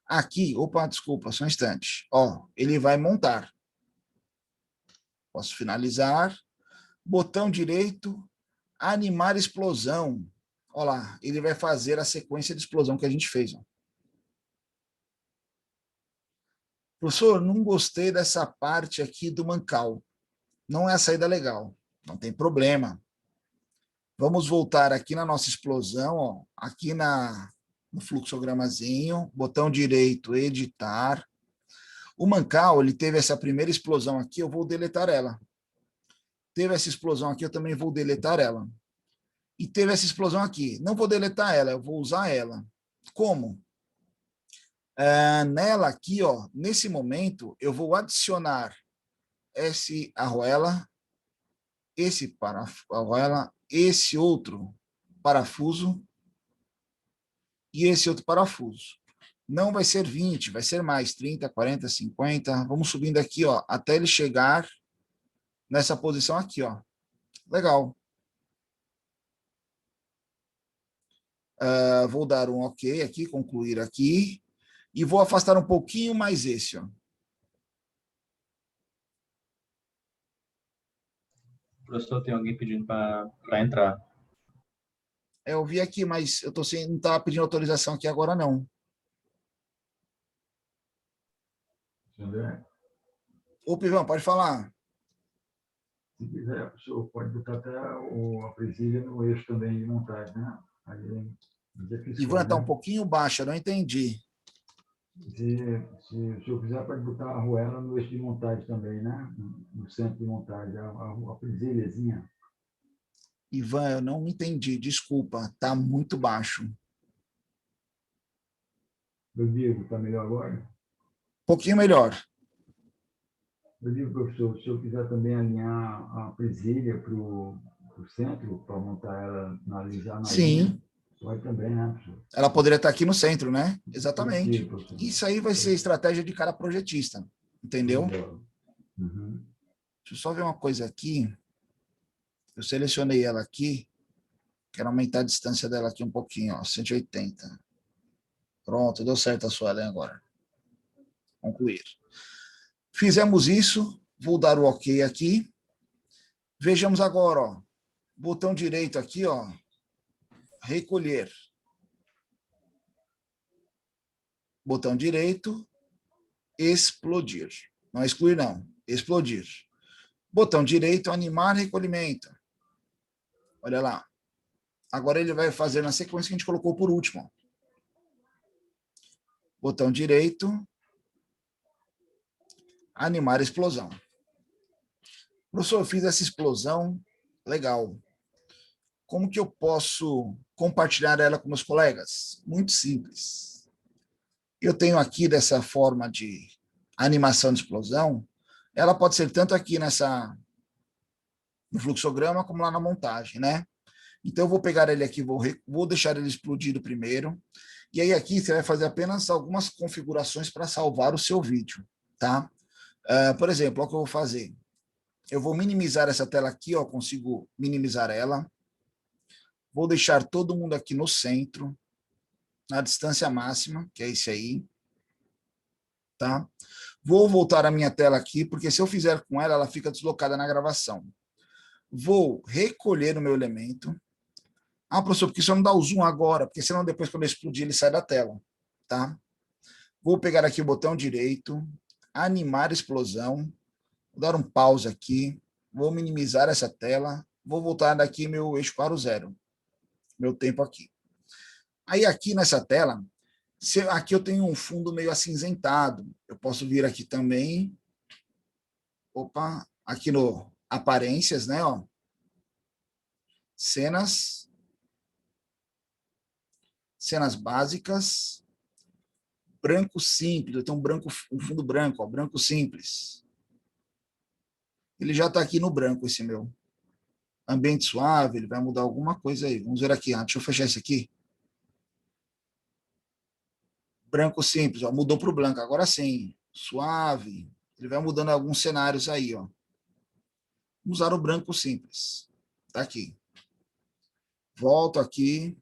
Aqui, opa, desculpa, só um instante. Ó, ele vai montar. Posso finalizar. Botão direito, animar explosão. Olha lá, ele vai fazer a sequência de explosão que a gente fez. Ó. Professor, não gostei dessa parte aqui do mancal. Não é a saída legal. Não tem problema. Vamos voltar aqui na nossa explosão, ó, aqui no fluxogramazinho, botão direito, editar. O mancal, ele teve essa primeira explosão aqui, eu vou deletar ela. Teve essa explosão aqui, eu também vou deletar ela. E teve essa explosão aqui. Não vou deletar ela, eu vou usar ela. Como? Nela aqui, ó, nesse momento, eu vou adicionar esse arruela, esse parafuso, esse outro parafuso e esse outro parafuso. Não vai ser 20, vai ser mais 30, 40, 50. Vamos subindo aqui, ó, até ele chegar nessa posição aqui, ó. Legal. Vou dar um OK aqui, concluir aqui. E vou afastar um pouquinho mais esse, ó. Professor, tem alguém pedindo para entrar. Eu vi aqui, mas eu tô sem, não tá pedindo autorização aqui agora, não. André, Ô, Pivão, pode falar. se quiser, o senhor pode botar até a presilha no eixo também de montagem, né? Aí, Ivan, tá um né? pouquinho baixo, eu não entendi. Se o senhor quiser, pode botar a arruela no eixo de montagem também, né? No centro de montagem, a presilhazinha. Ivan, eu não entendi, desculpa, está muito baixo. Rodrigo, está melhor agora? Um pouquinho melhor. Rodrigo, professor, se o senhor quiser também alinhar a presilha para o centro, para montar ela já na linha, Sim, pode também, né, professor? ela poderia estar aqui no centro, né? Possível, Exatamente. professor. Isso aí vai ser estratégia de cada projetista, entendeu? Uhum. Deixa eu só ver uma coisa aqui. Eu selecionei ela aqui. Quero aumentar a distância dela aqui um pouquinho, ó, 180. Pronto, deu certo a sua linha agora. Concluir. Fizemos isso, vou dar o OK aqui. Vejamos agora, ó, botão direito aqui, ó, recolher. Botão direito, explodir. Não é excluir, não, explodir. Botão direito, animar recolhimento. Olha lá. Agora ele vai fazer na sequência que a gente colocou por último. Botão direito, animar explosão. Professor, eu fiz essa explosão, legal. Como que eu posso compartilhar ela com meus colegas? Muito simples. Eu tenho aqui dessa forma de animação de explosão, ela pode ser tanto aqui no fluxograma como lá na montagem, né? Então eu vou pegar ele aqui, vou deixar ele explodido primeiro, e aí aqui você vai fazer apenas algumas configurações para salvar o seu vídeo, tá? Por exemplo, olha o que eu vou fazer. Eu vou minimizar essa tela aqui, ó, consigo minimizar ela. Vou deixar todo mundo aqui no centro, na distância máxima, que é esse aí, tá? Vou voltar a minha tela aqui, porque se eu fizer com ela, ela fica deslocada na gravação. Vou recolher o meu elemento. Ah, professor, por que você não dá o zoom agora? Porque senão depois, quando eu explodir, ele sai da tela, tá? Vou pegar aqui o botão direito, animar explosão, vou dar um pause aqui, vou minimizar essa tela, vou voltar daqui meu eixo para o zero, meu tempo aqui. Aí aqui nessa tela, aqui eu tenho um fundo meio acinzentado, eu posso vir aqui também, opa, aqui no aparências, né, ó, cenas básicas, branco simples, eu tenho um fundo branco, ó, branco simples. Ele já está aqui no branco, esse meu. Ambiente suave, ele vai mudar alguma coisa aí. Vamos ver aqui, deixa eu fechar esse aqui. Branco simples, ó, mudou para o branco. Agora sim, suave. Ele vai mudando alguns cenários aí, ó. Vamos usar o branco simples. Tá aqui. Volto aqui.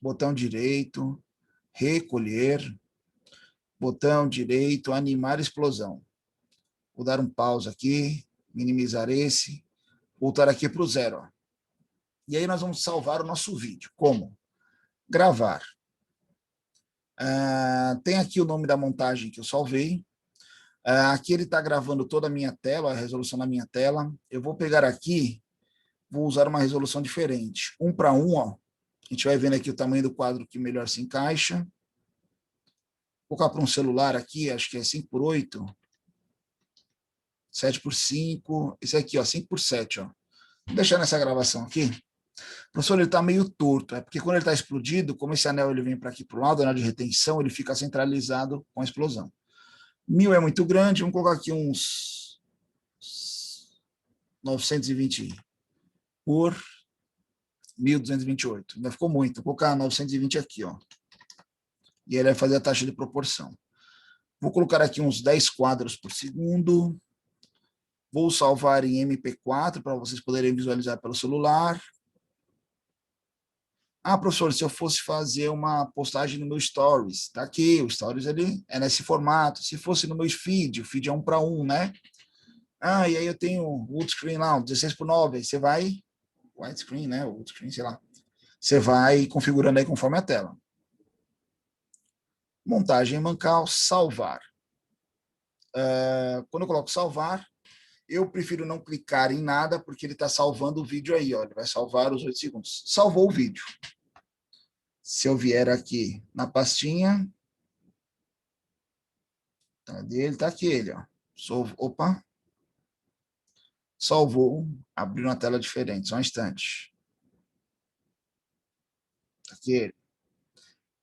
Botão direito. Recolher. Botão direito, animar explosão. Vou dar um pause aqui. Minimizar esse. Voltar aqui para o zero, ó. E aí nós vamos salvar o nosso vídeo. Como? Gravar. Tem aqui o nome da montagem que eu salvei. Aqui ele está gravando toda a minha tela, a resolução da minha tela. Eu vou pegar aqui, vou usar uma resolução diferente. 1 para 1, ó. A gente vai vendo aqui o tamanho do quadro que melhor se encaixa. Vou colocar para um celular aqui, acho que é 5 por 8. 7 por 5. Esse aqui, ó, 5 por 7, ó. Vou deixar nessa gravação aqui. O professor, ele está meio torto, é porque quando ele está explodido, como esse anel ele vem para aqui para o lado, anel de retenção, ele fica centralizado com a explosão. 1000 é muito grande, vamos colocar aqui uns 920 por 1228. Ainda ficou muito, vou colocar 920 aqui, ó. E ele vai fazer a taxa de proporção. Vou colocar aqui uns 10 quadros por segundo. Vou salvar em MP4 para vocês poderem visualizar pelo celular. Ah, professor, se eu fosse fazer uma postagem no meu Stories, tá aqui, o Stories ele é nesse formato. Se fosse no meu feed, o feed é 1 para 1, né? Ah, e aí eu tenho o widescreen lá, 16 por 9, aí você vai, widescreen, né, o widescreen, sei lá, você vai configurando aí conforme a tela. Montagem mancal, salvar. Quando eu coloco salvar, eu prefiro não clicar em nada, porque ele está salvando o vídeo aí, ó, ele vai salvar os 8 segundos. Salvou o vídeo. Se eu vier aqui na pastinha, tá dele, tá aqui ele, ó. Opa. Salvou, abriu uma tela diferente, só um instante. Aqui.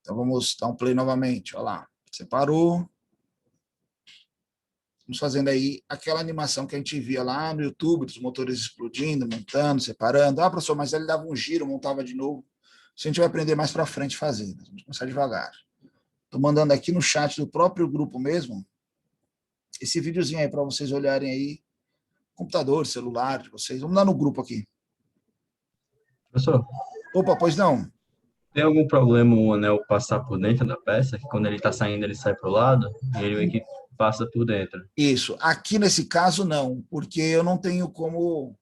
Então, vamos dar um play novamente, olha lá. Separou. Vamos fazendo aí aquela animação que a gente via lá no YouTube, dos motores explodindo, montando, separando. Ah, professor, mas ele dava um giro, montava de novo. Isso a gente vai aprender mais para frente fazer. Vamos começar devagar. Estou mandando aqui no chat do próprio grupo mesmo, esse videozinho aí para vocês olharem aí, computador, celular de vocês. Vamos lá no grupo aqui. Professor, Opa, pois não. tem algum problema o anel passar por dentro da peça, que quando ele está saindo ele sai para o lado, e ele meio que passa por dentro? Isso. Aqui nesse caso, não, porque eu não tenho como,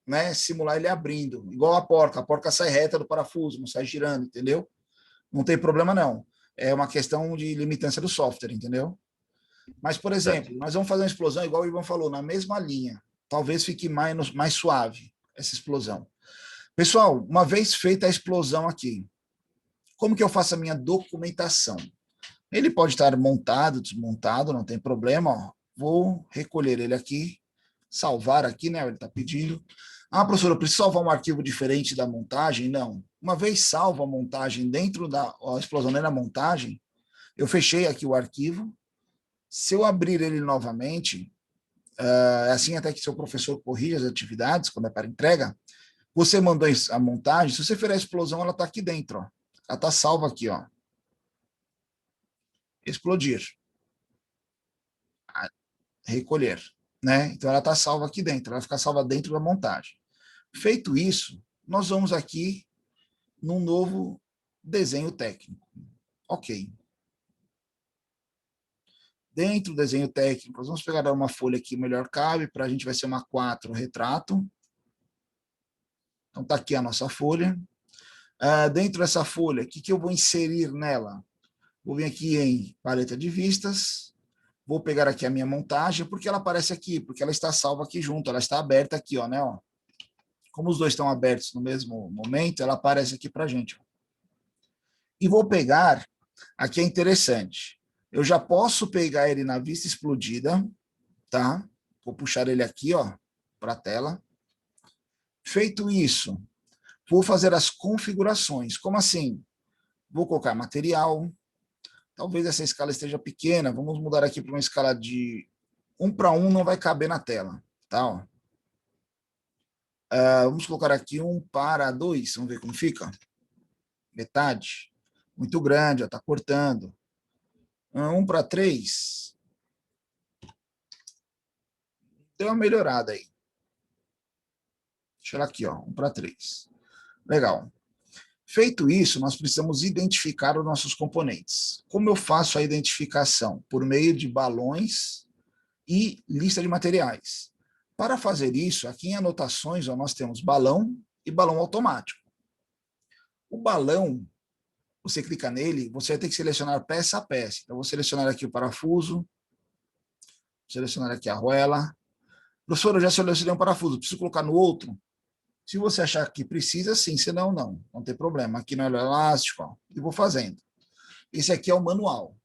né, simular ele abrindo. Igual a porca sai reta do parafuso, não sai girando, entendeu? Não tem problema, não. É uma questão de limitância do software, entendeu? Mas, por Certo. exemplo, nós vamos fazer uma explosão, igual o Ivan falou, na mesma linha. Talvez fique mais suave essa explosão. Pessoal, uma vez feita a explosão aqui, como que eu faço a minha documentação? Ele pode estar montado, desmontado, não tem problema. Ó. Vou recolher ele aqui, salvar aqui, né? Ele está pedindo. Ah, professor, eu preciso salvar um arquivo diferente da montagem? Não. Uma vez salvo a montagem dentro da explosão na montagem, eu fechei aqui o arquivo. Se eu abrir ele novamente, assim até que seu professor corrija as atividades, quando é para entrega, você mandou a montagem, se você fizer a explosão, ela está aqui dentro. Ó. Ela está salva aqui, ó. Explodir. Recolher. Né? Então, ela está salva aqui dentro, ela vai ficar salva dentro da montagem. Feito isso, nós vamos aqui num novo desenho técnico. Ok. Dentro do desenho técnico, nós vamos pegar uma folha aqui, melhor cabe, para a gente vai ser uma 4 retrato. Então, está aqui a nossa folha. Dentro dessa folha, o que eu vou inserir nela? Vou vir aqui em paleta de vistas, vou pegar aqui a minha montagem, porque ela aparece aqui, porque ela está salva aqui junto, ela está aberta aqui, ó, né? Ó. Como os dois estão abertos no mesmo momento, ela aparece aqui para a gente. E vou pegar, aqui é interessante, eu já posso pegar ele na vista explodida, tá? Vou puxar ele aqui, ó, para a tela. Feito isso, vou fazer as configurações. Como assim? Vou colocar material. Talvez essa escala esteja pequena. Vamos mudar aqui para uma escala de 1 para 1, não vai caber na tela. Tá? Ó. Vamos colocar aqui 1 para 2. Vamos ver como fica. Metade. Muito grande, está cortando. 1 para 3. Deu uma melhorada aí. Deixa eu aqui, ó, 1 para 3. Legal. Feito isso, nós precisamos identificar os nossos componentes. Como eu faço a identificação? Por meio de balões e lista de materiais. Para fazer isso, aqui em anotações, ó, nós temos balão e balão automático. O balão, você clica nele, você vai ter que selecionar peça a peça. Então, vou selecionar aqui o parafuso, selecionar aqui a arruela. Professor, eu já selecionei um parafuso, preciso colocar no outro? Se você achar que precisa, sim, senão não tem problema. Aqui no elástico, ó, e vou fazendo. Esse aqui é o manual.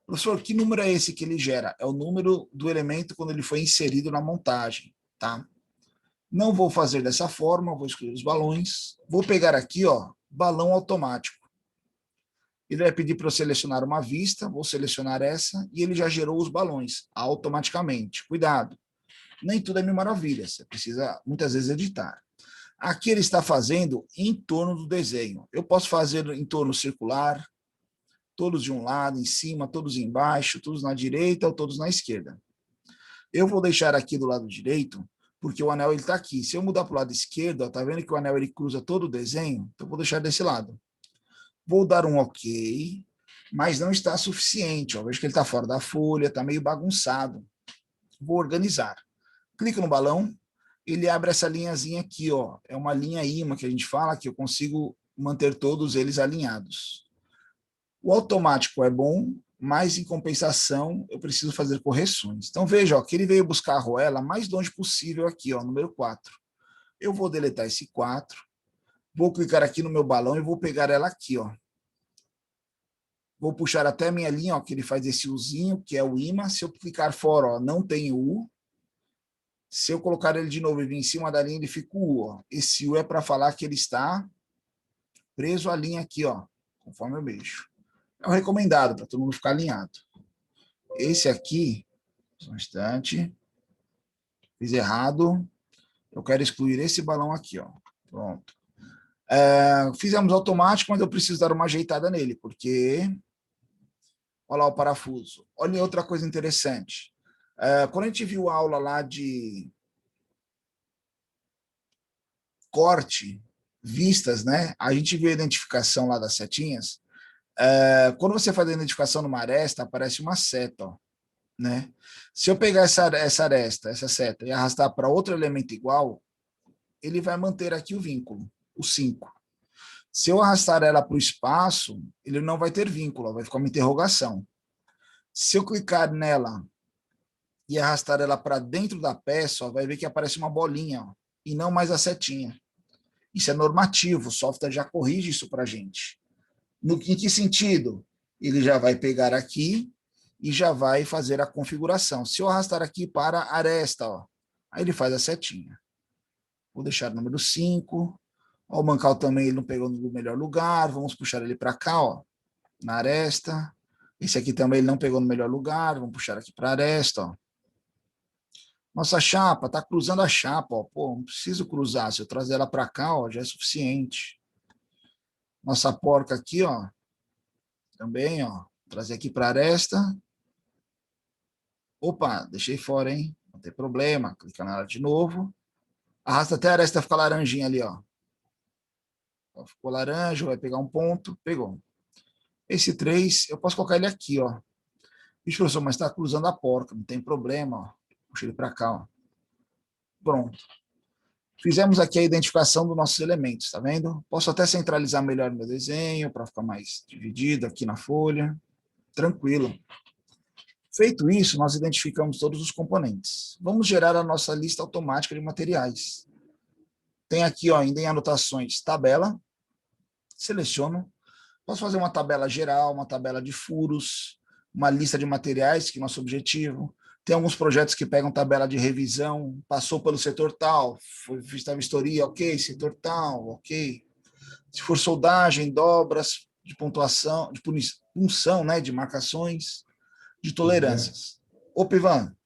Professor, que número é esse que ele gera? É o número do elemento quando ele foi inserido na montagem, tá? Não vou fazer dessa forma, vou escolher os balões. Vou pegar aqui, ó, balão automático. Ele vai pedir para eu selecionar uma vista, vou selecionar essa, e ele já gerou os balões automaticamente. Cuidado, nem tudo é mil maravilhas, você precisa muitas vezes editar. Aqui ele está fazendo em torno do desenho. Eu posso fazer em torno circular, todos de um lado, em cima, todos embaixo, todos na direita ou todos na esquerda. Eu vou deixar aqui do lado direito, porque o anel está aqui. Se eu mudar para o lado esquerdo, está vendo que o anel ele cruza todo o desenho? Então, eu vou deixar desse lado. Vou dar um OK, mas não está suficiente. Ó. Vejo que ele está fora da folha, está meio bagunçado. Vou organizar. Clico no balão, ele abre essa linhazinha aqui, ó. É uma linha imã que a gente fala que eu consigo manter todos eles alinhados. O automático é bom, mas em compensação eu preciso fazer correções. Então veja, ó, que ele veio buscar a arruela mais longe possível aqui, ó, número 4. Eu vou deletar esse 4, vou clicar aqui no meu balão e vou pegar ela aqui, ó. Vou puxar até a minha linha, ó, que ele faz esse Uzinho, que é o imã. Se eu clicar fora, ó, não tem U. Se eu colocar ele de novo e vir em cima da linha, ele fica o U. Ó. Esse U é para falar que ele está preso à linha aqui, ó, conforme eu mexo. É o recomendado, para todo mundo ficar alinhado. Esse aqui, só um instante, fiz errado. Eu quero excluir esse balão aqui, ó. Pronto. Fizemos automático, mas eu preciso dar uma ajeitada nele, porque... Olha lá o parafuso. Olha outra coisa interessante. Quando a gente viu a aula lá de corte, vistas, né? A gente viu a identificação lá das setinhas. Quando você faz a identificação numa aresta, aparece uma seta, ó, né? Se eu pegar essa aresta, essa seta, e arrastar para outro elemento igual, ele vai manter aqui o vínculo, o 5. Se eu arrastar ela para o espaço, ele não vai ter vínculo, vai ficar uma interrogação. Se eu clicar nela e arrastar ela para dentro da peça, ó, vai ver que aparece uma bolinha, ó, e não mais a setinha. Isso é normativo, o software já corrige isso para a gente. Em que sentido? Ele já vai pegar aqui e já vai fazer a configuração. Se eu arrastar aqui para a aresta, ó, aí ele faz a setinha. Vou deixar o número 5. Ó, o mancal também ele não pegou no melhor lugar. Vamos puxar ele para cá, ó, na aresta. Esse aqui também ele não pegou no melhor lugar. Vamos puxar aqui para a aresta. Ó. Nossa chapa, está cruzando a chapa. Ó. Pô, não preciso cruzar. Se eu trazer ela para cá, ó, já é suficiente. Nossa porca aqui, ó, também, ó, trazer aqui para a aresta. Opa, deixei fora, hein? Não tem problema. Clica nela de novo. Arrasta até a aresta ficar laranjinha ali, ó. Ficou laranja, vai pegar um ponto. Pegou. Esse 3, eu posso colocar ele aqui, ó. Vixe, professor, mas está cruzando a porca. Não tem problema, ó. Puxa ele para cá, ó. Pronto. Fizemos aqui a identificação dos nossos elementos, tá vendo? Posso até centralizar melhor meu desenho para ficar mais dividido aqui na folha. Tranquilo. Feito isso, nós identificamos todos os componentes. Vamos gerar a nossa lista automática de materiais. Tem aqui, ó, ainda em anotações, tabela. Seleciono. Posso fazer uma tabela geral, uma tabela de furos, uma lista de materiais, que é nosso objetivo. Tem alguns projetos que pegam tabela de revisão, passou pelo setor tal, foi vista a vistoria, ok, setor tal, ok. Se for soldagem, dobras de pontuação, de punção, né, de marcações, de tolerâncias. Opa, Ivan.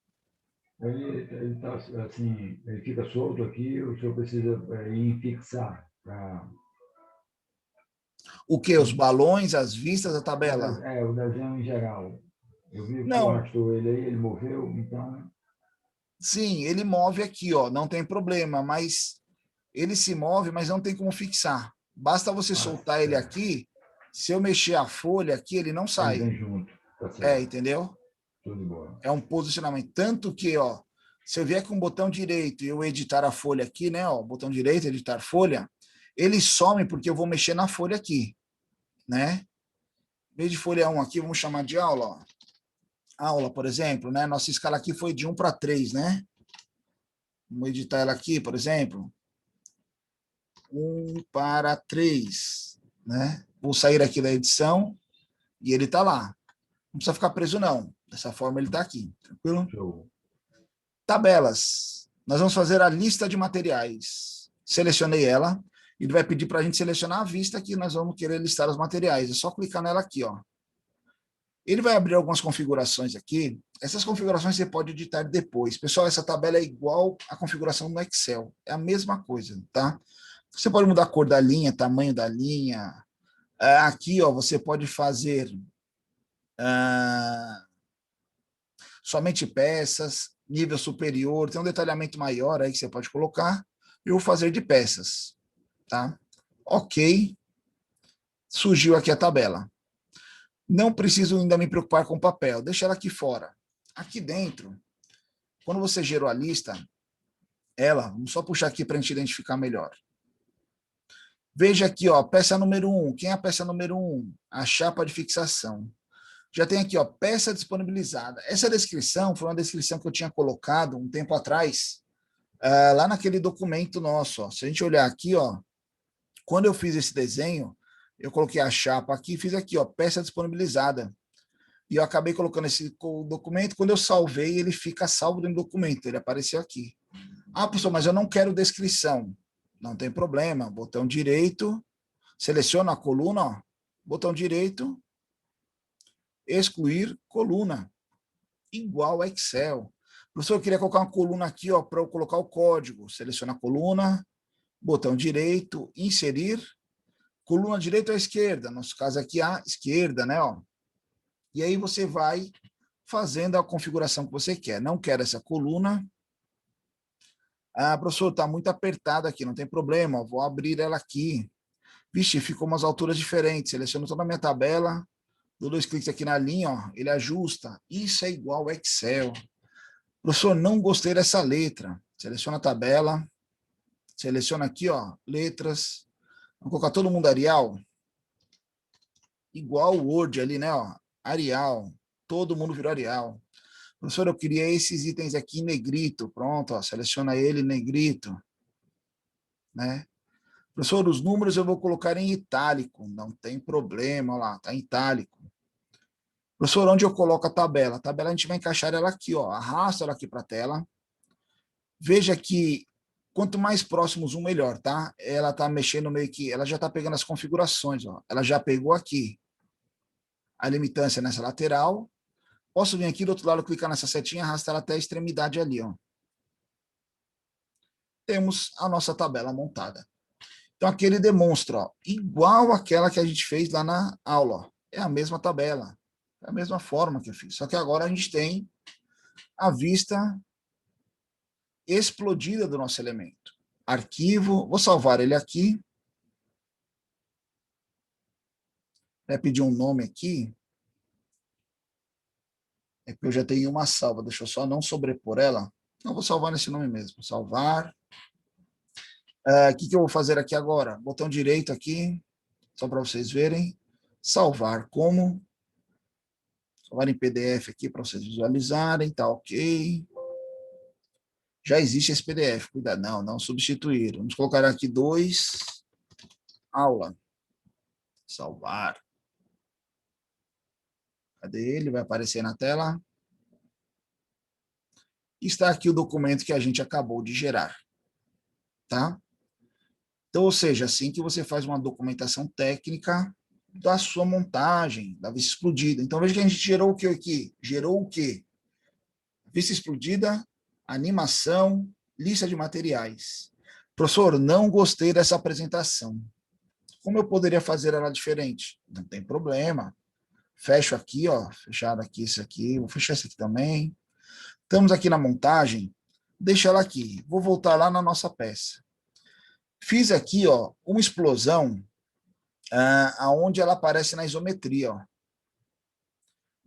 Ele tá, assim, ele fica solto aqui, o senhor precisa ir fixar para... O que? Os balões, as vistas, a tabela? O desenho em geral. Eu vi que Não. tu arrastou ele aí, ele moveu, então... Sim, ele move aqui, ó, não tem problema, mas ele se move, mas não tem como fixar. Basta você soltar ele aqui, se eu mexer a folha aqui, ele não sai. Ele vem junto, tá certo. Entendeu? Tudo bom. É um posicionamento. Tanto que, ó, se eu vier com o botão direito e eu editar a folha aqui, né, ó, botão direito, editar folha, ele some porque eu vou mexer na folha aqui, né? Em vez de folha 1 aqui, vamos chamar de aula, ó. Aula, por exemplo, né? Nossa escala aqui foi de 1 para 3, né? Vamos editar ela aqui, por exemplo. 1 para 3, né? Vou sair aqui da edição e ele está lá. Não precisa ficar preso, não. Dessa forma, ele está aqui. Tranquilo? Show. Tabelas. Nós vamos fazer a lista de materiais. Selecionei ela. Ele vai pedir para a gente selecionar a vista que nós vamos querer listar os materiais. É só clicar nela aqui, ó. Ele vai abrir algumas configurações aqui. Essas configurações você pode editar depois. Pessoal, essa tabela é igual à configuração no Excel. É a mesma coisa, tá? Você pode mudar a cor da linha, tamanho da linha. Aqui, ó, você pode fazer somente peças, nível superior. Tem um detalhamento maior aí que você pode colocar. Eu vou fazer de peças, tá? Ok. Surgiu aqui a tabela. Não preciso ainda me preocupar com o papel, deixa ela aqui fora. Aqui dentro, quando você gerou a lista, vamos só puxar aqui para a gente identificar melhor. Veja aqui, ó, peça número 1. Quem é a peça número 1? A chapa de fixação. Já tem aqui, ó, peça disponibilizada. Essa descrição foi uma descrição que eu tinha colocado um tempo atrás, lá naquele documento nosso. Ó. Se a gente olhar aqui, ó, quando eu fiz esse desenho, eu coloquei a chapa aqui e fiz aqui, ó, peça disponibilizada. E eu acabei colocando esse documento. Quando eu salvei, ele fica salvo dentro do documento. Ele apareceu aqui. Ah, professor, mas eu não quero descrição. Não tem problema. Botão direito, seleciona a coluna, ó. Botão direito, excluir coluna, igual Excel. Professor, eu queria colocar uma coluna aqui, ó, para eu colocar o código. Seleciona a coluna, botão direito, inserir, coluna direita ou esquerda? No nosso caso aqui, a esquerda, né? Ó. E aí você vai fazendo a configuração que você quer. Não quero essa coluna. Ah, professor, está muito apertado aqui, não tem problema, vou abrir ela aqui. Vixe, ficou umas alturas diferentes. Seleciono toda a minha tabela, dou 2 cliques aqui na linha, ó, ele ajusta. Isso é igual ao Excel. Professor, não gostei dessa letra. Seleciona a tabela, seleciona aqui, ó, letras. Vamos colocar todo mundo Arial. Igual o Word ali, né? Ó, Arial. Todo mundo virou Arial. Professor, eu queria esses itens aqui em negrito. Pronto, ó, seleciona ele em negrito. Né? Professor, os números eu vou colocar em itálico. Não tem problema, olha lá, está em itálico. Professor, onde eu coloco a tabela? A tabela a gente vai encaixar ela aqui, ó. Arrasta ela aqui para a tela. Veja que quanto mais próximos um, melhor, tá? Ela tá mexendo meio que, ela já tá pegando as configurações, ó. Ela já pegou aqui a limitância nessa lateral. Posso vir aqui do outro lado, clicar nessa setinha, arrastar ela até a extremidade ali, ó. Temos a nossa tabela montada. Então aqui ele demonstra, ó, igual aquela que a gente fez lá na aula, ó. É a mesma tabela, é a mesma forma que eu fiz. Só que agora a gente tem a vista explodida do nosso elemento. Arquivo, vou salvar ele aqui. Vai pedir um nome aqui. É que eu já tenho uma salva, deixa eu só não sobrepor ela. Não, vou salvar nesse nome mesmo. Salvar. O que eu vou fazer aqui agora? Botão direito aqui, só para vocês verem. Salvar como. Salvar em PDF aqui para vocês visualizarem, tá ok. Já existe esse PDF, cuidado, não substituir. Vamos colocar aqui 2, aula. Salvar. Cadê ele? Vai aparecer na tela. Está aqui o documento que a gente acabou de gerar. Tá? Então, ou seja, assim que você faz uma documentação técnica da sua montagem, da vista explodida. Então, veja que a gente gerou o que aqui? Gerou o quê? Vista explodida, animação, lista de materiais. Professor, não gostei dessa apresentação. Como eu poderia fazer ela diferente? Não tem problema. Fecho aqui, ó, fechado aqui esse aqui, vou fechar esse aqui também. Estamos aqui na montagem, deixa ela aqui. Vou voltar lá na nossa peça. Fiz aqui, ó, uma explosão aonde ela aparece na isometria, ó.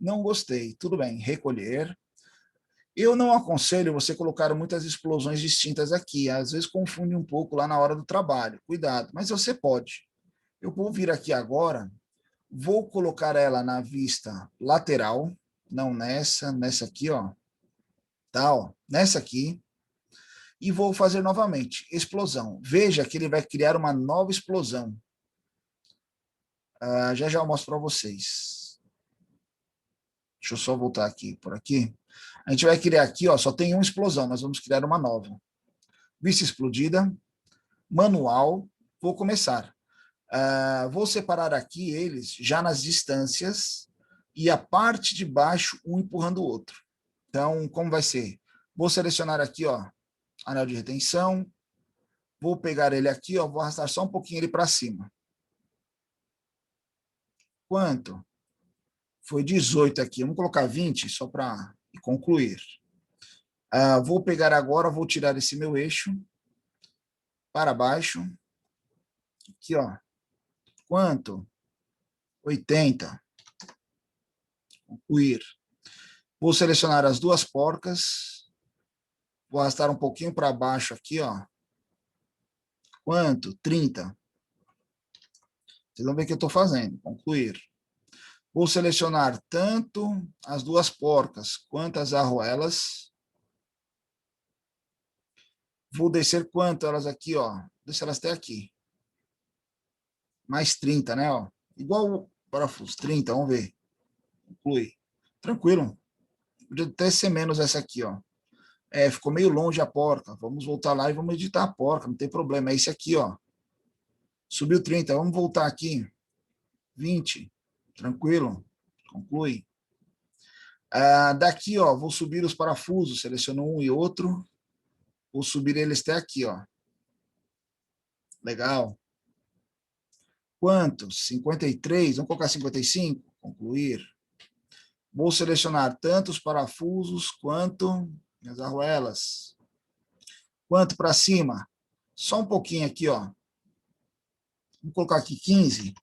Não gostei. Tudo bem, recolher. Eu não aconselho você colocar muitas explosões distintas aqui. Às vezes confunde um pouco lá na hora do trabalho. Cuidado, mas você pode. Eu vou vir aqui agora, vou colocar ela na vista lateral, não nessa aqui, ó. Tá, ó, nessa aqui. E vou fazer novamente, explosão. Veja que ele vai criar uma nova explosão. Já eu mostro para vocês. Deixa eu só voltar aqui, por aqui. A gente vai criar aqui, ó, só tem uma explosão, nós vamos criar uma nova. Vista explodida, manual, vou começar. Vou separar aqui eles já nas distâncias e a parte de baixo, um empurrando o outro. Então, como vai ser? Vou selecionar aqui, ó, anel de retenção, vou pegar ele aqui, ó, vou arrastar só um pouquinho ele para cima. Quanto? Foi 18 aqui, vamos colocar 20 só para concluir. Vou pegar agora, vou tirar esse meu eixo para baixo. Aqui, ó. Quanto? 80. Concluir. Vou selecionar as duas porcas. Vou arrastar um pouquinho para baixo aqui, ó. Quanto? 30. Vocês vão ver o que eu estou fazendo. Concluir. Vou selecionar tanto as duas porcas quanto as arruelas. Vou descer quanto elas aqui, ó. Descer elas até aqui. Mais 30, né? Ó. Igual o parafuso, 30, vamos ver. Conclui. Tranquilo. Podia até ser menos essa aqui, ó. Ficou meio longe a porca. Vamos voltar lá e vamos editar a porca, não tem problema. É esse aqui, ó. Subiu 30, vamos voltar aqui. 20, tranquilo. Conclui. Daqui, ó, vou subir os parafusos, seleciono um e outro. Vou subir eles até aqui, ó. Legal. Quantos? 53, vamos colocar 55? Concluir. Vou selecionar tanto os parafusos quanto as arruelas. Quanto para cima? Só um pouquinho aqui, ó. Vamos colocar aqui 15.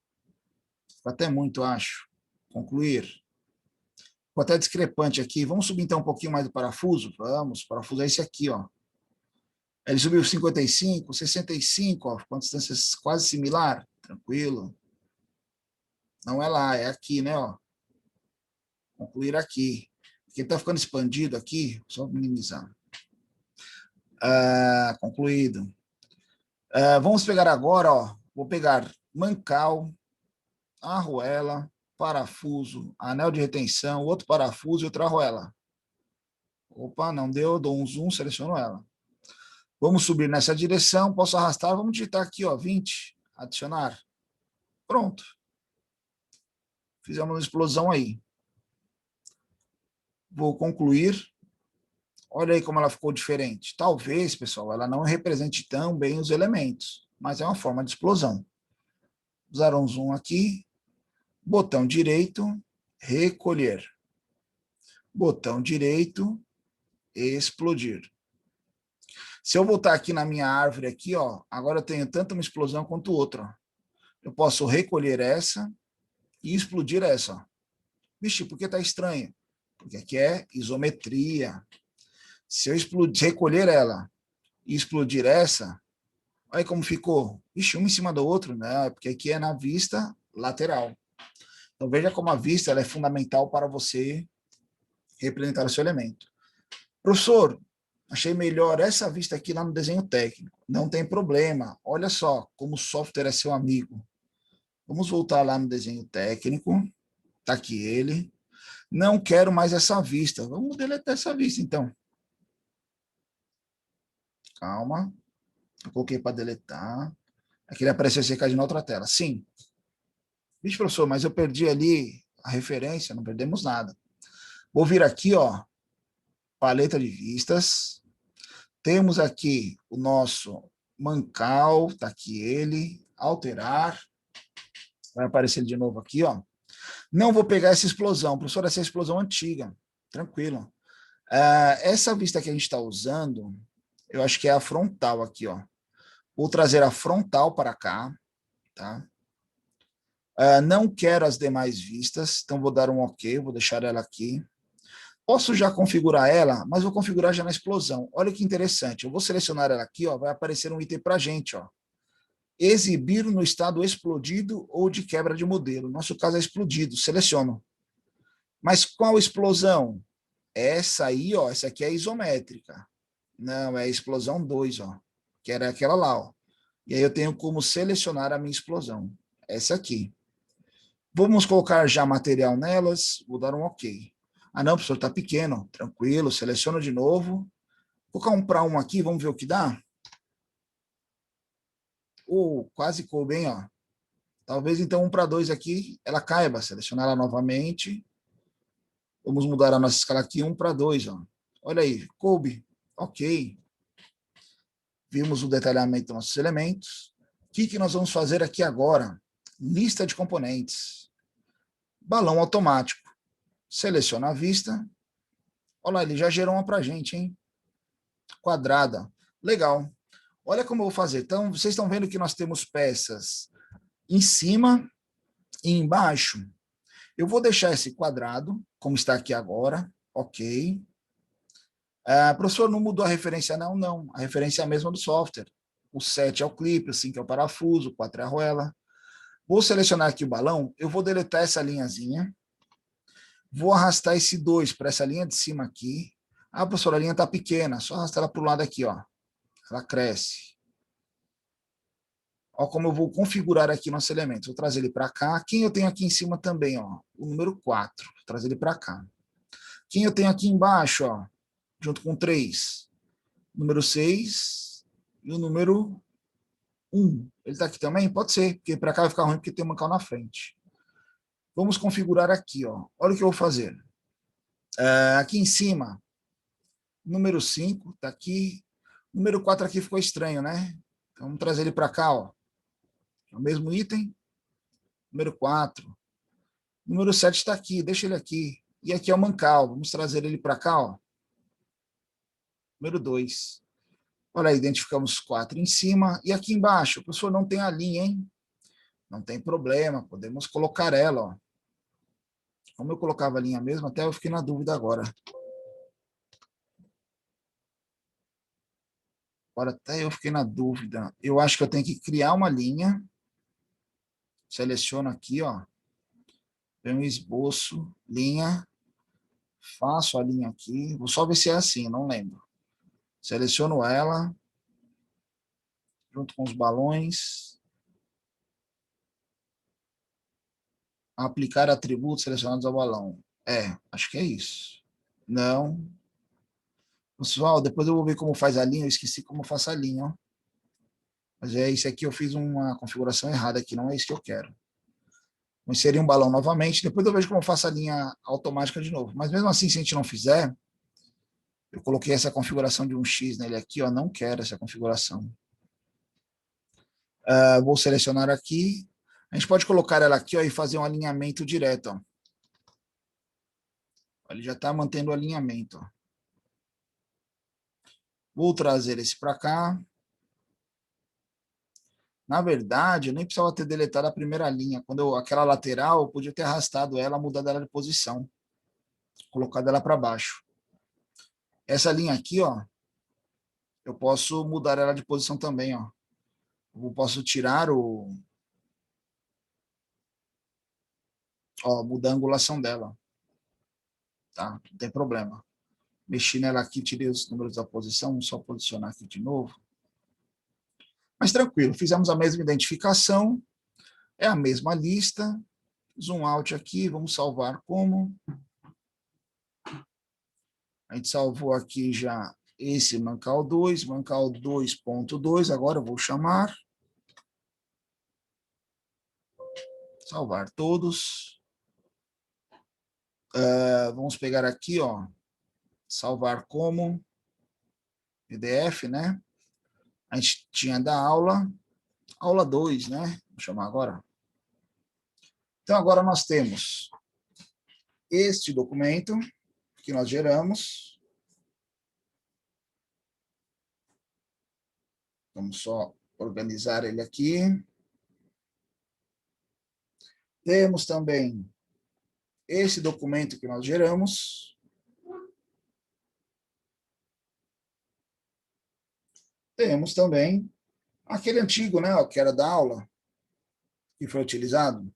Fica até muito, acho. Concluir. Ficou até discrepante aqui. Vamos subir então um pouquinho mais do parafuso? Vamos, o parafuso é esse aqui, ó. Ele subiu 55, 65, ó, com distância quase similar. Tranquilo. Não é lá, é aqui, né, ó. Concluir aqui. Porque está ficando expandido aqui, só minimizar. Concluído. Vamos pegar agora, ó. Vou pegar mancal, arruela, parafuso, anel de retenção, outro parafuso e outra arruela. Opa, não deu, dou um zoom, seleciono ela. Vamos subir nessa direção, posso arrastar, vamos digitar aqui, ó, 20, adicionar. Pronto. Fizemos uma explosão aí. Vou concluir. Olha aí como ela ficou diferente. Talvez, pessoal, ela não represente tão bem os elementos, mas é uma forma de explosão. Usar um zoom aqui. Botão direito, recolher. Botão direito, explodir. Se eu voltar aqui na minha árvore aqui, ó, agora eu tenho tanto uma explosão quanto outra. Ó. Eu posso recolher essa e explodir essa. Ó. Vixe, por que tá estranho? Porque aqui é isometria. Se eu recolher ela e explodir essa, olha como ficou. Vixe, uma em cima do outro, né? Porque aqui é na vista lateral. Então veja como a vista ela é fundamental para você representar o seu elemento. Professor, achei melhor essa vista aqui lá no desenho técnico. Não tem problema. Olha só como o software é seu amigo. Vamos voltar lá no desenho técnico. Está aqui ele. Não quero mais essa vista. Vamos deletar essa vista, então. Calma. Eu coloquei para deletar. Aqui ele apareceu secar de na outra tela. Sim. Vixe, professor, mas eu perdi ali a referência. Não perdemos nada. Vou vir aqui, ó. Paleta de vistas. Temos aqui o nosso mancal. Está aqui ele. Alterar. Vai aparecer de novo aqui, ó. Não vou pegar essa explosão. Professor, essa é a explosão antiga. Tranquilo. Essa vista que a gente está usando, eu acho que é a frontal aqui, ó. Vou trazer a frontal para cá, tá? Não quero as demais vistas, então vou dar um OK, vou deixar ela aqui. Posso já configurar ela, mas vou configurar já na explosão. Olha que interessante, eu vou selecionar ela aqui, ó, vai aparecer um item para a gente, ó. Exibir no estado explodido ou de quebra de modelo. Nosso caso é explodido, seleciono. Mas qual explosão? Essa aí, ó, essa aqui é isométrica. Não, é a explosão 2, ó, que era aquela lá, ó. E aí eu tenho como selecionar a minha explosão. Essa aqui. Vamos colocar já material nelas, vou dar um OK. Ah, não, professor, está pequeno. Tranquilo, seleciono de novo. Vou colocar um para 1 aqui, vamos ver o que dá. Quase coube, hein, ó. Talvez então 1 para 2 aqui, ela caiba. Selecionar ela novamente. Vamos mudar a nossa escala aqui, 1 para 2, ó. Olha aí, coube. OK. Vimos o detalhamento dos nossos elementos. O que nós vamos fazer aqui agora? Lista de componentes. Balão automático. Seleciona a vista. Olha lá, ele já gerou uma para a gente, hein? Quadrada. Legal. Olha como eu vou fazer. Então, vocês estão vendo que nós temos peças em cima e embaixo. Eu vou deixar esse quadrado, como está aqui agora. OK. Professor, não mudou a referência? Não, não. A referência é a mesma do software. O 7 é o clipe, o 5 é o parafuso, o 4 é a arruela. Vou selecionar aqui o balão, eu vou deletar essa linhazinha. Vou arrastar esse 2 para essa linha de cima aqui. Ah, professor, a linha está pequena, só arrastar ela para o lado aqui, ó. Ela cresce. Olha como eu vou configurar aqui nosso elemento. Vou trazer ele para cá. Quem eu tenho aqui em cima também, ó? O número 4. Vou trazer ele para cá. Quem eu tenho aqui embaixo, ó? junto com 3. Número 6 e o número 1. Ele está aqui também? Pode ser, porque para cá vai ficar ruim porque tem um mancal na frente. Vamos configurar aqui, ó. Olha o que eu vou fazer. Aqui em cima, número 5 está aqui. Número 4 aqui ficou estranho, né? Então, vamos trazer ele para cá, ó. É o mesmo item. Número 4. Número 7 está aqui, deixa ele aqui. E aqui é o mancal, vamos trazer ele para cá, ó. Número 2. Olha aí, identificamos 4 em cima. E aqui embaixo, o professor não tem a linha, hein? Não tem problema, podemos colocar ela, ó. Como eu colocava a linha mesmo, até eu fiquei na dúvida agora. Agora até eu fiquei na dúvida. Eu acho que eu tenho que criar uma linha. Seleciono aqui, ó. Tenho um esboço, linha. Faço a linha aqui. Vou só ver se é assim, não lembro. Seleciono ela. Junto com os balões. Aplicar atributos selecionados ao balão. Acho que é isso. Não. Pessoal, depois eu vou ver como faz a linha. Eu esqueci como faço a linha, ó. Mas isso aqui eu fiz uma configuração errada aqui. Não é isso que eu quero. Vou inserir um balão novamente. Depois eu vejo como eu faço a linha automática de novo. Mas mesmo assim, se a gente não fizer, eu coloquei essa configuração de um X nele aqui, ó. Não quero essa configuração. Vou selecionar aqui. A gente pode colocar ela aqui, ó, e fazer um alinhamento direto, ó. Ele já está mantendo o alinhamento, ó. Vou trazer esse para cá. Na verdade, eu nem precisava ter deletado a primeira linha. Aquela lateral, eu podia ter arrastado ela, mudado ela de posição. Colocado ela para baixo. Essa linha aqui, ó, eu posso mudar ela de posição também, ó. Eu posso tirar mudar a angulação dela. Tá? Não tem problema. Mexi nela aqui, tirei os números da posição, só posicionar aqui de novo. Mas tranquilo, fizemos a mesma identificação, é a mesma lista, zoom out aqui, vamos salvar como. A gente salvou aqui já esse mancal 2, mancal 2.2, agora eu vou chamar. Salvar todos. Vamos pegar aqui, ó, salvar como PDF, né? A gente tinha da aula 2, né? Vou chamar agora. Então, agora nós temos este documento que nós geramos. Vamos só organizar ele aqui. Temos também esse documento que nós geramos. Temos também aquele antigo, né, que era da aula, que foi utilizado.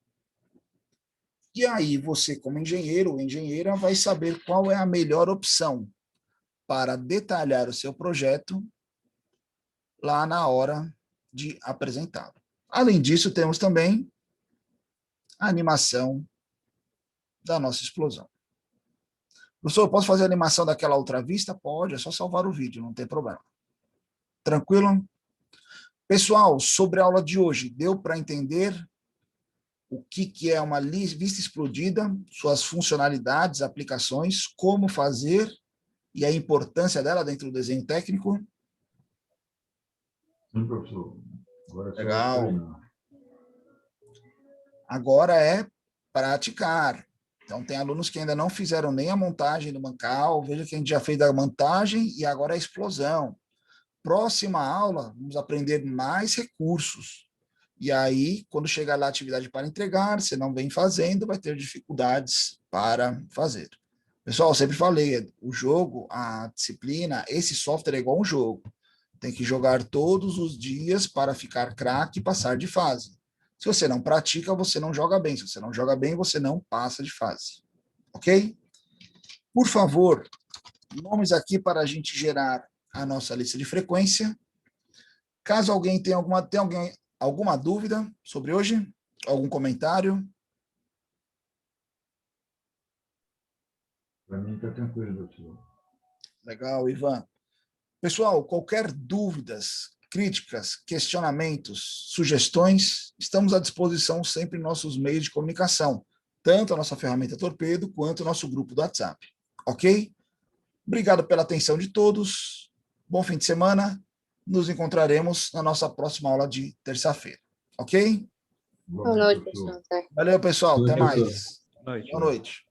E aí você, como engenheiro ou engenheira, vai saber qual é a melhor opção para detalhar o seu projeto lá na hora de apresentá-lo. Além disso, temos também a animação da nossa explosão. Professor, posso fazer a animação daquela outra vista? Pode, é só salvar o vídeo, não tem problema. Tranquilo? Pessoal, sobre a aula de hoje, deu para entender o que é uma vista explodida, suas funcionalidades, aplicações, como fazer e a importância dela dentro do desenho técnico? Sim, professor. Agora é legal. Agora é praticar. Então, tem alunos que ainda não fizeram nem a montagem do mancal. Veja que a gente já fez a montagem e agora a explosão. Próxima aula, vamos aprender mais recursos. E aí, quando chegar lá a atividade para entregar, você não vem fazendo, vai ter dificuldades para fazer. Pessoal, eu sempre falei, o jogo, a disciplina, esse software é igual um jogo. Tem que jogar todos os dias para ficar craque e passar de fase. Se você não pratica, você não joga bem. Se você não joga bem, você não passa de fase. Ok? Por favor, nomes aqui para a gente gerar a nossa lista de frequência. Caso alguém tenha alguma dúvida sobre hoje, algum comentário. Para mim está tranquilo, professor. Legal, Ivan. Pessoal, qualquer dúvidas, críticas, questionamentos, sugestões, estamos à disposição sempre em nossos meios de comunicação, tanto a nossa ferramenta Torpedo quanto o nosso grupo do WhatsApp. Ok? Obrigado pela atenção de todos. Bom fim de semana. Nos encontraremos na nossa próxima aula de terça-feira. Ok? Boa noite, pessoal. Valeu, pessoal. Até mais. Boa noite. Boa noite.